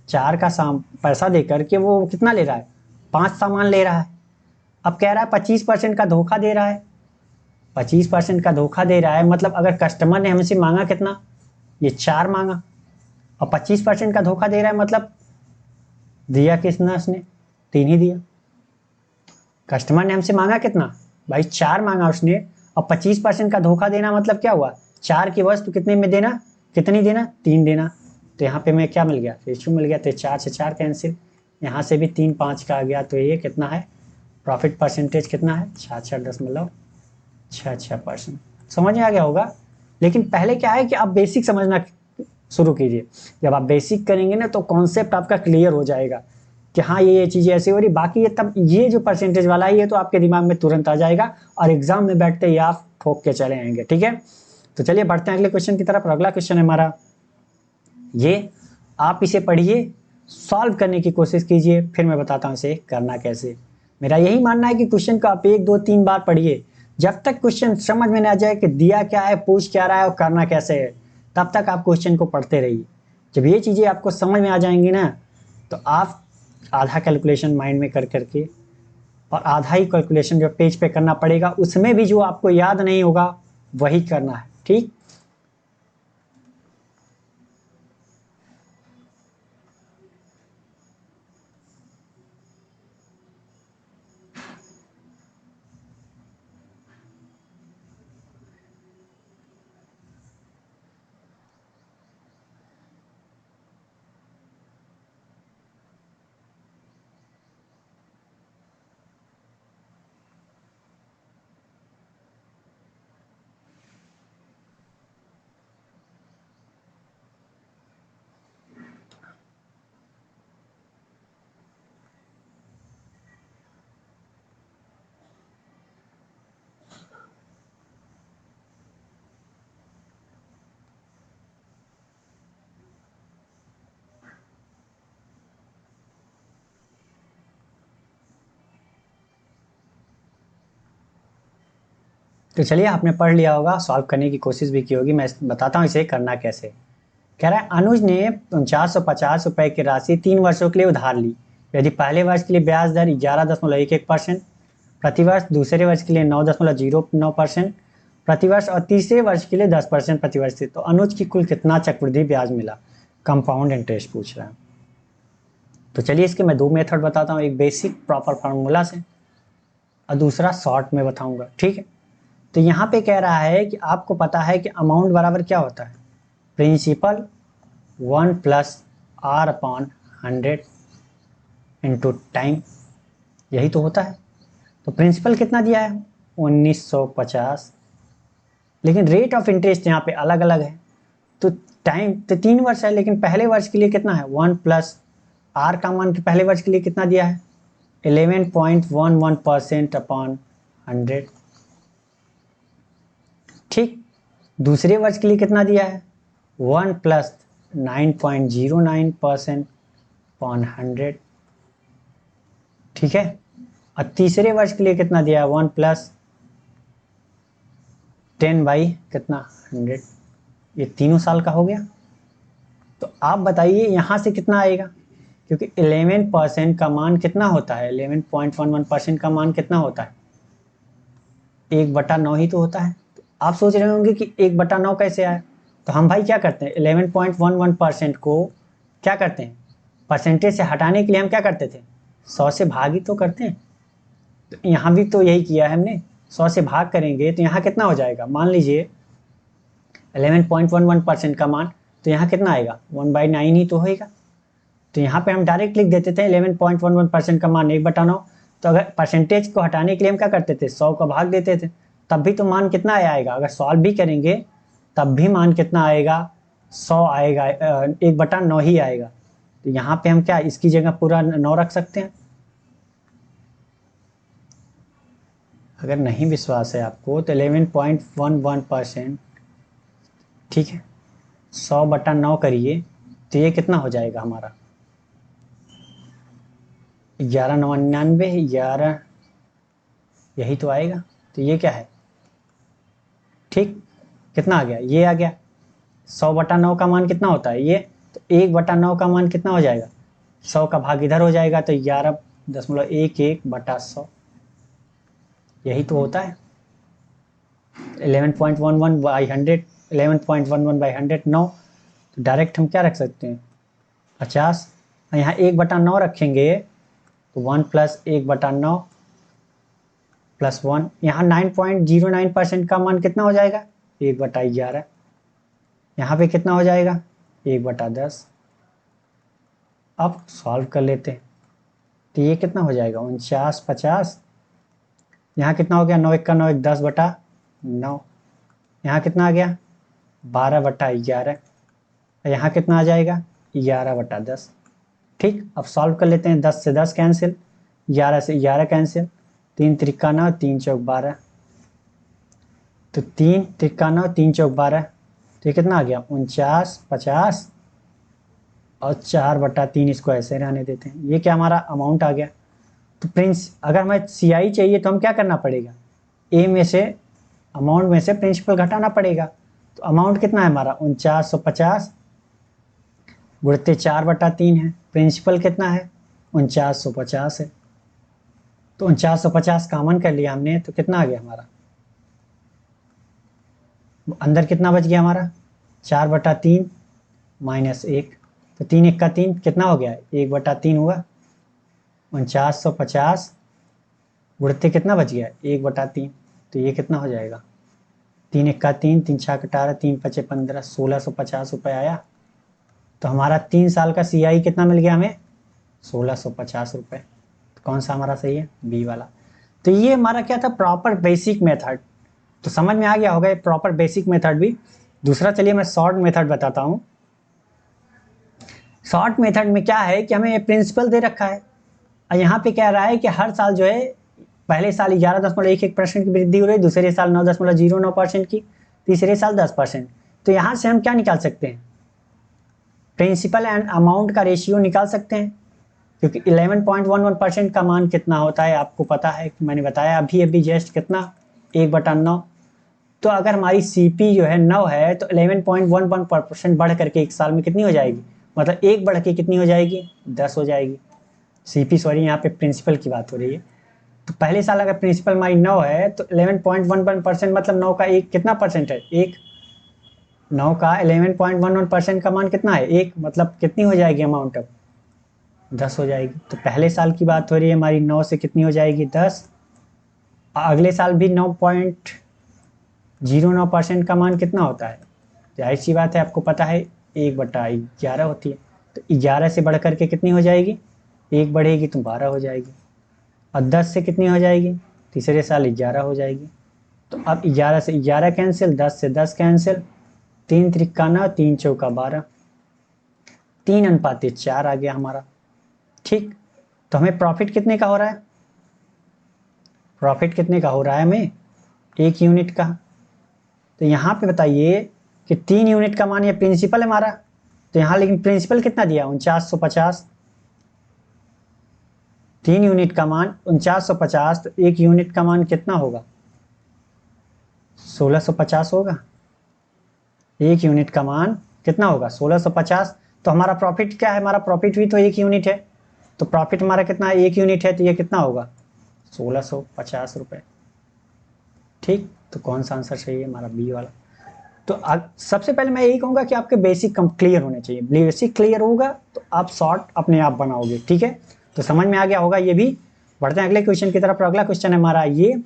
4 का पैसा दे करके वो कितना ले रहा है? 5 सामान ले रहा है। अब कह रहा है 25% का धोखा दे रहा है। 25% का धोखा दे रहा है, मतलब अगर कस्टमर ने हमसे मांगा कितना? ये 4 मांगा, और 25% का धोखा दे रहा है, मतलब दिया कितना उसने? 3 ही दिया। कस्टमर ने हमसे मांगा कितना? भाई 4 मांगा उसने, और 25% का धोखा देना मतलब क्या हुआ? 4 की वस्तु कितने में देना? कितनी देना? 3 देना। तो यहाँ पे मैं क्या मिल गया? रेशियो मिल गया। तो 4 से 4 कैंसिल। यहाँ से भी 3 5 का आ गया। तो ये कितना है? प्रॉफिट परसेंटेज कितना है? 66.66%। समझ में आ गया होगा। लेकिन पहले क्या है कि आप बेसिक समझना शुरू कीजिए। जब आप बेसिक करेंगे ना, तो कॉन्सेप्ट आपका क्लियर हो जाएगा कि हाँ ये चीज़ें ऐसी हो रही। बाकी ये तब ये जो परसेंटेज वाला है, ये तो आपके दिमाग में तुरंत आ जाएगा, और एग्जाम में बैठते ही आप ठोक के चले आएंगे। ठीक है, तो चलिए बढ़ते हैं अगले क्वेश्चन की तरफ। और अगला क्वेश्चन है हमारा ये, आप इसे पढ़िए, सॉल्व करने की कोशिश कीजिए, फिर मैं बताता हूँ इसे करना कैसे। मेरा यही मानना है कि क्वेश्चन को आप 1 2 3 बार पढ़िए, जब तक क्वेश्चन समझ में ना आ जाए कि दिया क्या है, पूछ क्या रहा है और करना कैसे है, तब तक आप क्वेश्चन को पढ़ते रहिए। जब ये चीज़ें आपको समझ में आ जाएंगी ना, तो आप आधा कैलकुलेशन माइंड में कर करके और आधा ही कैलकुलेशन जो पेज पे करना पड़ेगा, उसमें भी जो आपको याद नहीं होगा वही करना है, ठीक। तो चलिए, आपने पढ़ लिया होगा, सॉल्व करने की कोशिश भी की होगी, मैं बताता हूँ इसे करना कैसे। कह रहा है अनुज ने 4950 रुपए की राशि 3 वर्षों के लिए उधार ली। यदि पहले वर्ष के लिए ब्याज दर 11.11%, प्रतिवर्ष, दूसरे वर्ष के लिए 9.09%, प्रतिवर्ष और तीसरे वर्ष के लिए 10% प्रतिवर्ष थी, तो अनुज की कुल कितना चक्रवृद्धि ब्याज मिला। कंपाउंड इंटरेस्ट पूछ रहा है। तो चलिए, इसके मैं 2 मेथड बताता हूँ, एक बेसिक प्रॉपर फार्मूला से और दूसरा शॉर्ट में बताऊंगा, ठीक है। तो यहाँ पे कह रहा है कि आपको पता है कि अमाउंट बराबर क्या होता है, principal 1 plus R upon 100 into time, यही तो होता है। तो प्रिंसिपल कितना दिया है, 1950, लेकिन रेट ऑफ इंटरेस्ट यहाँ पे अलग अलग है। तो टाइम तो 3 वर्ष है, लेकिन पहले वर्ष के लिए कितना है, 1 प्लस आर का मान पहले वर्ष के लिए कितना दिया है, 11.11% अपॉन 100, ठीक। दूसरे वर्ष के लिए कितना दिया है, 1 प्लस 9.09% अपॉन 100, ठीक है। और तीसरे वर्ष के लिए कितना दिया है, 1 प्लस 10 बाई कितना 100, ये तीनों साल का हो गया। तो आप बताइए यहाँ से कितना आएगा, क्योंकि 11% का मान कितना होता है, 11.11% का मान कितना होता है, 1/9 ही तो होता है। तो आप सोच रहे होंगे कि 1/9 कैसे आया। तो हम भाई क्या करते हैं, 11.11% को क्या करते हैं, परसेंटेज से हटाने के लिए हम क्या करते थे, 100 से भाग ही तो करते हैं। तो यहाँ भी तो यही किया है हमने, 100 से भाग करेंगे तो यहाँ कितना हो जाएगा, मान लीजिए 11.11% का मान, तो यहाँ कितना आएगा, 1/9 ही तो होएगा। तो यहाँ पे हम डायरेक्ट लिख देते थे 11.11% का मान 1/9। तो अगर परसेंटेज को हटाने के लिए हम क्या करते थे, 100 का भाग देते थे, तब भी तो मान कितना आएगा, अगर सॉल्व भी करेंगे तब भी मान कितना आएगा, 100 आएगा, 1/9 ही आएगा। तो यहाँ पे हम क्या इसकी जगह पूरा 9 रख सकते हैं। अगर नहीं विश्वास है आपको तो 11.11%, ठीक है, 100/9 करिए तो ये कितना हो जाएगा हमारा, 1199, 11, यही तो आएगा। तो ये क्या है, ठीक, कितना आ गया, ये आ गया। 100/9 का मान कितना होता है ये, तो 1/9 का मान कितना हो जाएगा, 100 का भाग इधर हो जाएगा, तो 11.11/100, यही तो होता है। 11.11/100, 11.11/100 9, तो डायरेक्ट हम क्या रख सकते हैं, 50। यहाँ 1/9 रखेंगे तो 1 प्लस 1/9 प्लस 1, यहाँ 9.09% का मान कितना हो जाएगा, 1/11, यहाँ पे कितना हो जाएगा, 1/10। अब सॉल्व कर लेते हैं, तो ये कितना हो जाएगा, 49/50, यहाँ कितना हो गया, 9 1 का 9 1 10/9, यहाँ कितना आ गया, 12/11, यहाँ कितना आ जाएगा, 11/10, ठीक। अब सॉल्व कर लेते हैं, 10 से 10 कैंसिल, 11 से 11 कैंसिल, 3 त्रिका 9, 3 चौक 12, तो 3 त्रिका 9, 3 चौक 12, तो ये कितना आ गया, 49/50 और 4/3 इसको ऐसे रहने देते हैं। ये क्या हमारा अमाउंट आ गया। तो अगर हमें CI चाहिए तो हम क्या करना पड़ेगा, ए में से अमाउंट में से प्रिंसिपल घटाना पड़ेगा। तो अमाउंट कितना है हमारा 4950 गुणित 4/3 है। प्रिंसिपल कितना है 4950 है। तो 4950 कॉमन कर लिया हमने तो कितना आ गया हमारा, अंदर कितना बच गया हमारा 4/3 माइनस 1। तो 3 1 का 3 कितना हो गया 1/3 हुआ। 4950 गुणित कितना बच गया 1/3। तो ये कितना हो जाएगा 3 1 का 3 3 6 18 3 5 15 1650 रुपये आया। तो हमारा 3 साल का CI कितना मिल गया हमें 1650 रुपये। तो कौन सा हमारा सही है बी वाला। तो ये हमारा क्या था प्रॉपर बेसिक मेथड। तो समझ में आ गया होगा ये प्रॉपर बेसिक मेथड भी। दूसरा चलिए मैं शॉर्ट मेथड बताता हूँ। शॉर्ट मेथड में क्या है कि हमें प्रिंसिपल दे रखा है और यहाँ पे कह रहा है कि हर साल जो है पहले साल 11.11% की वृद्धि हो रही है, दूसरे साल 9.09% की, तीसरे साल 10%। तो यहाँ से हम क्या निकाल सकते हैं प्रिंसिपल एंड अमाउंट का रेशियो निकाल सकते हैं, क्योंकि 11.11% का मान कितना होता है आपको पता है, मैंने बताया अभी अभी जस्ट कितना 1/9। तो अगर हमारी CP जो है 9 है तो 11.11% बढ़ करके एक साल में कितनी हो जाएगी, मतलब एक बढ़ के कितनी हो जाएगी 10 हो जाएगी। CP सॉरी यहाँ पे प्रिंसिपल की बात हो रही है। तो पहले साल अगर प्रिंसिपल हमारी 9 है तो 11.11% मतलब 9 का एक कितना परसेंट है 1। 9 का 11.11% का मान कितना है 1, मतलब कितनी हो जाएगी अमाउंट अब 10 हो जाएगी। तो पहले साल की बात हो रही है हमारी 9 से कितनी हो जाएगी 10। अगले साल भी 9.09% का मान कितना होता है, जाहिर सी बात है आपको पता है 1/11 होती है। तो 11 से बढ़ करके कितनी हो जाएगी 1 बढ़ेगी तो 12 हो जाएगी। और 10 से कितनी हो जाएगी तीसरे साल 11 हो जाएगी। तो अब 11 से 11 कैंसिल, 10 से 10 कैंसिल, 3 त्रिका 9 3 चौका 12, 3:4 आ गया हमारा। ठीक, तो हमें प्रॉफिट कितने का हो रहा है, प्रॉफिट कितने का हो रहा है हमें 1 यूनिट का। तो यहाँ पे बताइए कि 3 यूनिट का मान ये प्रिंसिपल है हमारा। तो यहाँ लेकिन प्रिंसिपल कितना दिया 4950, 3 यूनिट का मान 4950, तो 1 यूनिट का मान कितना होगा 1650 होगा। 1 यूनिट का मान कितना होगा 1650। तो हमारा प्रॉफिट क्या है, हमारा प्रॉफिट भी तो 1 यूनिट है। तो प्रॉफिट हमारा कितना 1 यूनिट है, तो ये कितना होगा 1650 रुपये। ठीक, तो कौन सा आंसर सही है हमारा बी वाला। तो सबसे पहले मैं यही कहूँगा कि आपके बेसिक क्लियर होने चाहिए। बेसिक क्लियर होगा तो आप शॉर्ट अपने आप बनाओगे। ठीक है, तो समझ में आ गया होगा ये भी। बढ़ते हैं अगले क्वेश्चन की तरफ। अगला क्वेश्चन है हमारा ये,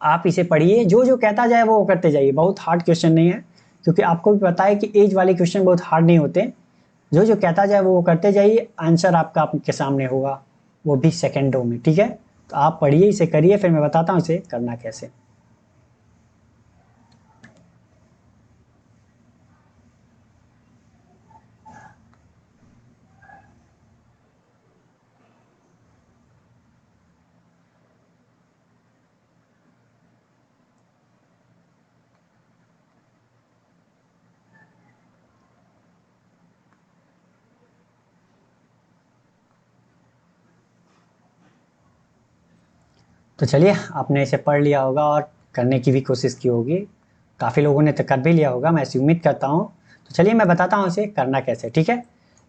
आप इसे पढ़िए, जो जो कहता जाए वो करते जाइए। बहुत हार्ड क्वेश्चन नहीं है, क्योंकि आपको भी पता है कि एज वाले क्वेश्चन बहुत हार्ड नहीं होते। जो जो कहता जाए वो करते जाइए, आंसर आपका आपके सामने होगा, वो भी सेकेंडों में। ठीक है, तो आप पढ़िए, इसे करिए, फिर मैं बताता हूँ इसे करना कैसे। तो चलिए, आपने इसे पढ़ लिया होगा और करने की भी कोशिश की होगी। काफ़ी लोगों ने तो कर भी लिया होगा, मैं ऐसी उम्मीद करता हूँ। तो चलिए मैं बताता हूँ इसे करना कैसे। ठीक है,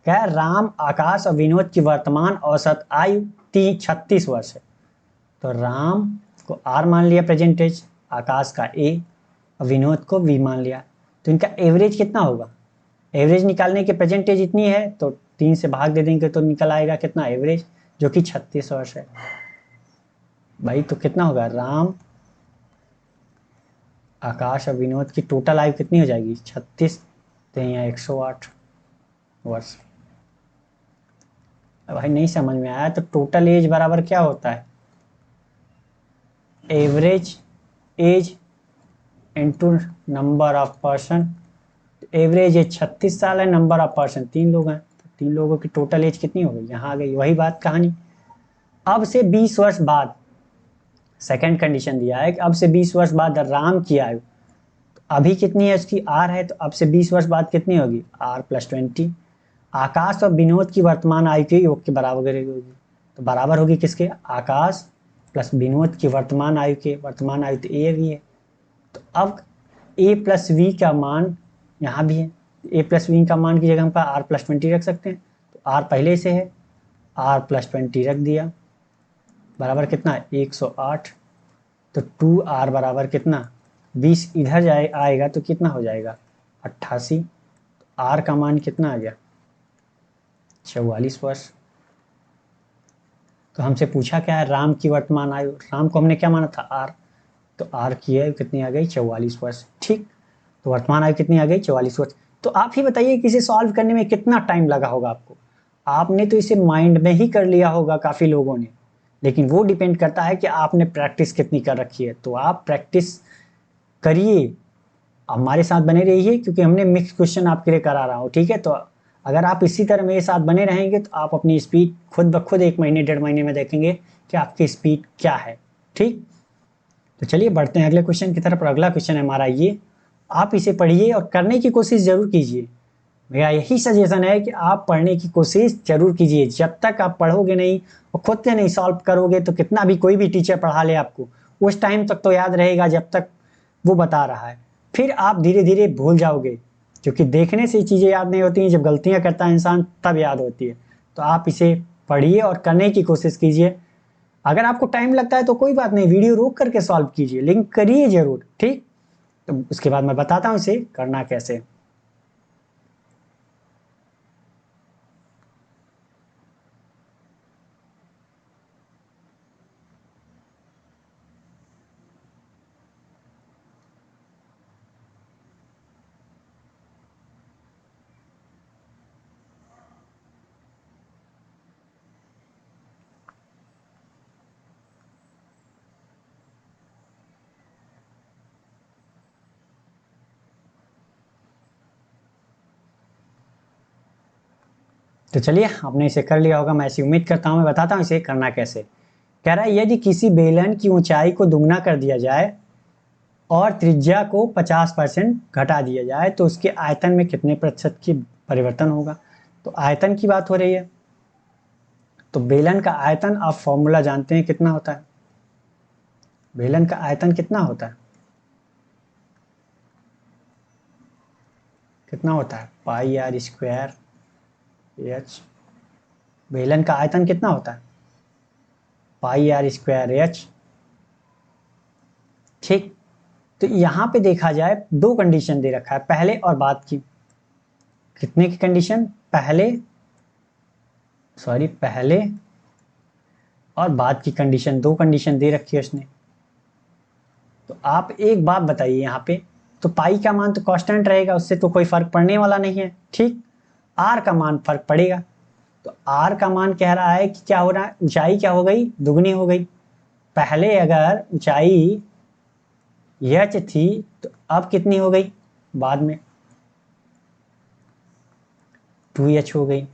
क्या है, राम, आकाश और विनोद की वर्तमान औसत आयु 36 वर्ष है। तो राम को R मान लिया प्रेजेंटेज, आकाश का A और विनोद को V मान लिया। तो इनका एवरेज कितना होगा, एवरेज निकालने की प्रेजेंटेज इतनी है तो 3 से भाग दे देंगे तो निकल आएगा कितना एवरेज, जो कि 36 वर्ष है। भाई तो कितना होगा, राम, आकाश और विनोद की टोटल आयु कितनी हो जाएगी 36, तो यहाँ 108 वर्ष। भाई नहीं समझ में आया तो टोटल एज बराबर क्या होता है, average age into number of person. Average age 36 साल है, नंबर ऑफ पर्सन 3 लोग हैं, तो 3 लोगों की टोटल एज कितनी हो गई, यहाँ आ गई वही बात कहानी। अब से 20 वर्ष बाद, सेकंड कंडीशन दिया है कि अब से 20 वर्ष बाद राम की आयु, अभी कितनी है उसकी R है, तो अब से 20 वर्ष बाद कितनी होगी R + 20। आकाश और विनोद की वर्तमान आयु के योग के बराबर होगी। तो बराबर होगी किसके, आकाश प्लस विनोद की वर्तमान आयु के, वर्तमान आयु तो ए भी है। तो अब ए प्लस वी का मान यहाँ भी है, ए प्लस वी का मान की जगह हम आर प्लस 20 रख सकते हैं। तो आर पहले से है, आर प्लस 20 रख दिया, बराबर कितना 108। तो 2r बराबर कितना 20 इधर जाए आएगा तो कितना हो जाएगा 88। तो r का मान कितना आ गया 44 वर्ष। तो हमसे पूछा क्या है, राम की वर्तमान आयु, राम को हमने क्या माना था r, तो r की आयु कितनी आ गई 44 वर्ष। ठीक, तो वर्तमान आयु कितनी आ गई 44 वर्ष। तो आप ही बताइए कि इसे सॉल्व करने में कितना टाइम लगा होगा आपको। आपने तो इसे माइंड में ही कर लिया होगा काफ़ी लोगों ने, लेकिन वो डिपेंड करता है कि आपने प्रैक्टिस कितनी कर रखी है। तो आप प्रैक्टिस करिए, हमारे साथ बने रहिए, क्योंकि हमने मिक्स क्वेश्चन आपके लिए करा रहा हूँ। ठीक है, तो अगर आप इसी तरह मेरे साथ बने रहेंगे तो आप अपनी स्पीड खुद ब खुद 1 महीने 1.5 महीने में देखेंगे कि आपकी स्पीड क्या है। ठीक, तो चलिए बढ़ते हैं अगले क्वेश्चन की तरफ। अगला क्वेश्चन है हमारा ये, आप इसे पढ़िए और करने की कोशिश जरूर कीजिए। मेरा यही सजेशन है कि आप पढ़ने की कोशिश जरूर कीजिए। जब तक आप पढ़ोगे नहीं और खुद से नहीं सॉल्व करोगे तो कितना भी कोई भी टीचर पढ़ा ले आपको, उस टाइम तक तो याद रहेगा जब तक वो बता रहा है, फिर आप धीरे धीरे भूल जाओगे, क्योंकि देखने से चीज़ें याद नहीं होती हैं, जब गलतियां करता है इंसान तब याद होती है। तो आप इसे पढ़िए और करने की कोशिश कीजिए। अगर आपको टाइम लगता है तो कोई बात नहीं, वीडियो रोक करके सॉल्व कीजिए, लेकिन करिए जरूर। ठीक, तो उसके बाद मैं बताता हूँ इसे करना कैसे। तो चलिए, आपने इसे कर लिया होगा, मैं ऐसी उम्मीद करता हूँ। मैं बताता हूँ इसे करना कैसे। कह रहा है यदि किसी बेलन की ऊंचाई को दुगना कर दिया जाए और त्रिज्या को 50% घटा दिया जाए तो उसके आयतन में कितने प्रतिशत की परिवर्तन होगा। तो आयतन की बात हो रही है, तो बेलन का आयतन आप फॉर्मूला जानते हैं कितना होता है। बेलन का आयतन कितना होता है, कितना होता है पाई आर स्क्वायर एच। बेलन का आयतन कितना होता है पाई आर स्क्वायर एच। ठीक, तो यहां पे देखा जाए दो कंडीशन दे रखा है, पहले और बाद की। कितने की कंडीशन, पहले और बाद की कंडीशन, दो कंडीशन दे रखी है उसने। तो आप एक बात बताइए, यहाँ पे तो पाई का मान तो कांस्टेंट रहेगा, उससे तो कोई फर्क पड़ने वाला नहीं है। ठीक, आर का मान फर्क पड़ेगा। तो आर का मान कह रहा है कि क्या हो रहा है, ऊंचाई क्या हो गई, दुगनी हो गई। पहले अगर ऊंचाई एच थी तो अब कितनी हो गई, बाद में 2h हो गई।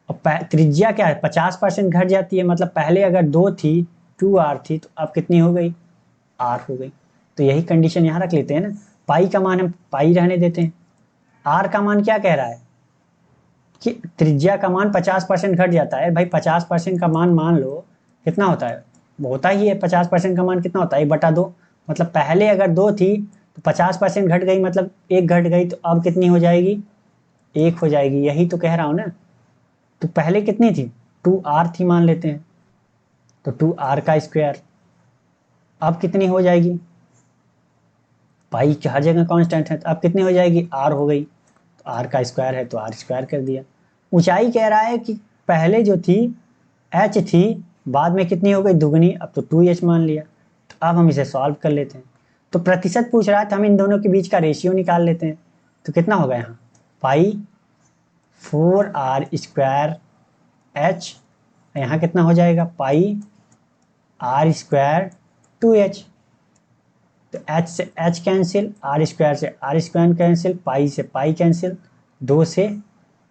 और त्रिज्या क्या है 50% घट जाती है, मतलब पहले अगर 2 थी 2r थी तो अब कितनी हो गई r हो गई। तो यही कंडीशन यहाँ रख लेते हैं ना, पाई का मान हम पाई रहने देते हैं। r का मान क्या कह रहा है कि त्रिज्या का मान 50% घट जाता है। भाई 50% का मान मान लो कितना होता है, वो होता ही है 50% का मान कितना होता है 1/2। मतलब पहले अगर 2 थी तो 50% घट गई, मतलब 1 घट गई, तो अब कितनी हो जाएगी 1 हो जाएगी। यही तो कह रहा हूँ ना। तो पहले कितनी थी 2r थी मान लेते हैं, तो 2r का स्क्वायर अब कितनी हो जाएगी, पाई की हर जगह कांस्टेंट है तो अब कितनी हो जाएगी r हो गई। तो r का स्क्वायर है तो r स्क्वायर कर दिया। ऊंचाई कह रहा है कि पहले जो थी h थी, बाद में कितनी हो गई दुगनी, अब तो 2h मान लिया। तो अब हम इसे सॉल्व कर लेते हैं। तो प्रतिशत पूछ रहा है तो हम इन दोनों के बीच का रेशियो निकाल लेते हैं। तो कितना होगा यहाँ पाई 4r स्क्वायर h, यहाँ कितना हो जाएगा पाई r स्क्वायर 2h। तो h से h कैंसिल, r स्क्वायर से r स्क्वायर कैंसिल, पाई से पाई कैंसिल, 2 से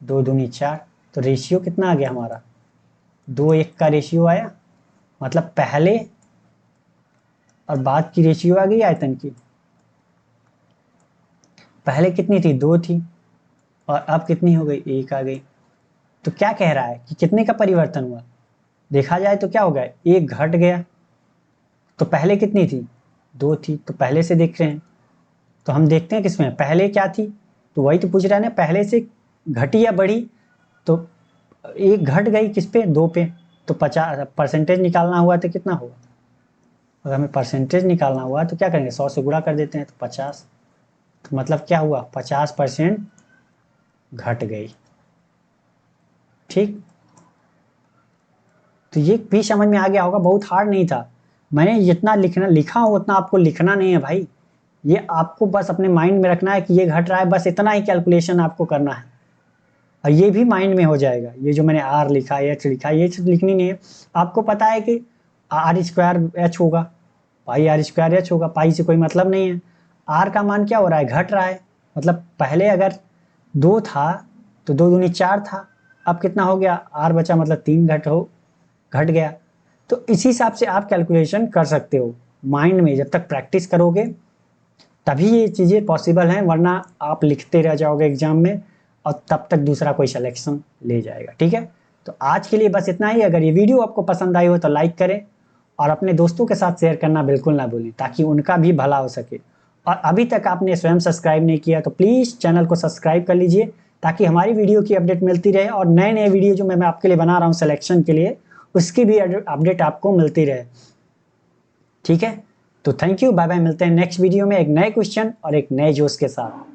2 दूनी 4। तो रेशियो कितना आ गया हमारा 2:1 का रेशियो आया। मतलब पहले और बाद की रेशियो आ गई आयतन की। पहले कितनी थी 2 थी, और अब कितनी हो गई, 1 आ गई। तो क्या कह रहा है कि कितने का परिवर्तन हुआ? देखा जाए तो क्या हो गया, 1 घट गया। तो पहले कितनी थी, 2 थी, तो पहले से देख रहे हैं। तो हम देखते हैं किसमें पहले क्या थी, तो वही तो पूछ रहा है ना, पहले से घटी या बढ़ी। तो 1 घट गई किस पे, 2 पे। तो 50 परसेंटेज निकालना हुआ तो कितना होगा, अगर हमें परसेंटेज निकालना हुआ तो क्या करेंगे, 100 से गुणा कर देते हैं, तो 50। तो मतलब क्या हुआ, 50% घट गई। ठीक, तो ये भी समझ में आ गया होगा, बहुत हार्ड नहीं था। मैंने जितना लिखा हो उतना आपको लिखना नहीं है भाई। ये आपको बस अपने माइंड में रखना है कि ये घट रहा है, बस इतना ही कैलकुलेशन आपको करना है। और ये भी माइंड में हो जाएगा। ये जो मैंने आर लिखा, एच लिखा, ये चीज लिखनी नहीं है। आपको पता है कि आर स्क्वायर एच होगा, पाई आर स्क्वायर एच होगा, पाई से कोई मतलब नहीं है। आर का मान क्या हो रहा है, घट रहा है। मतलब पहले अगर 2 था तो 2 दूनी 4 था, अब कितना हो गया, आर बचा, मतलब 3 घट गया। तो इसी हिसाब से आप कैलकुलेशन कर सकते हो माइंड में, जब तक प्रैक्टिस करोगे तभी ये चीज़ें पॉसिबल हैं, वरना आप लिखते रह जाओगे एग्जाम में और तब तक दूसरा कोई सिलेक्शन ले जाएगा। ठीक है, तो आज के लिए बस इतना ही। अगर ये वीडियो आपको पसंद आई हो तो लाइक करें और अपने दोस्तों के साथ शेयर करना बिल्कुल ना भूलें, ताकि उनका भी भला हो सके। और अभी तक आपने स्वयं सब्सक्राइब नहीं किया तो प्लीज़ चैनल को सब्सक्राइब कर लीजिए, ताकि हमारी वीडियो की अपडेट मिलती रहे और नए नए वीडियो जो मैं आपके लिए बना रहा हूँ सिलेक्शन के लिए, उसकी भी अपडेट आपको मिलती रहे। ठीक है, तो थैंक यू, बाय बाय, मिलते हैं नेक्स्ट वीडियो में एक नए क्वेश्चन और एक नए जोश के साथ।